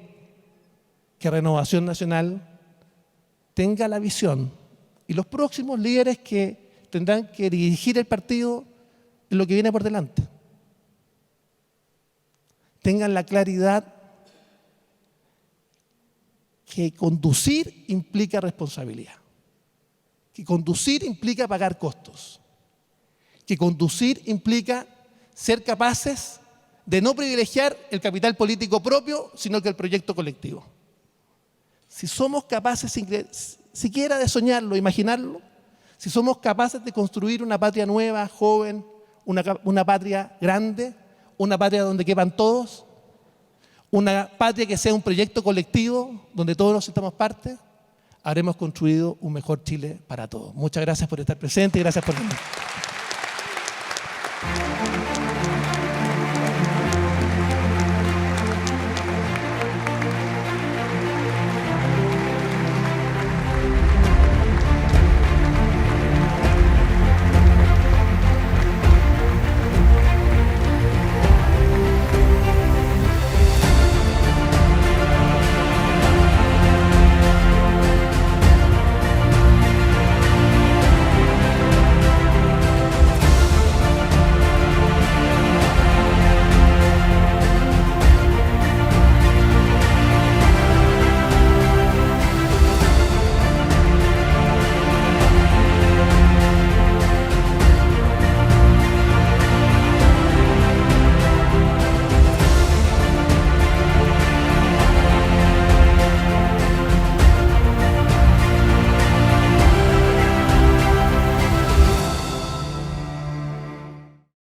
que Renovación Nacional tenga la visión y los próximos líderes que tendrán que dirigir el partido en lo que viene por delante tengan la claridad que conducir implica responsabilidad, que conducir implica pagar costos, que conducir implica ser capaces de no privilegiar el capital político propio, sino que el proyecto colectivo. Si somos capaces siquiera de soñarlo, imaginarlo, si somos capaces de construir una patria nueva, joven, una patria grande, una patria donde quepan todos, una patria que sea un proyecto colectivo donde todos nos sintamos parte, habremos construido un mejor Chile para todos. Muchas gracias por estar presente y gracias por venir.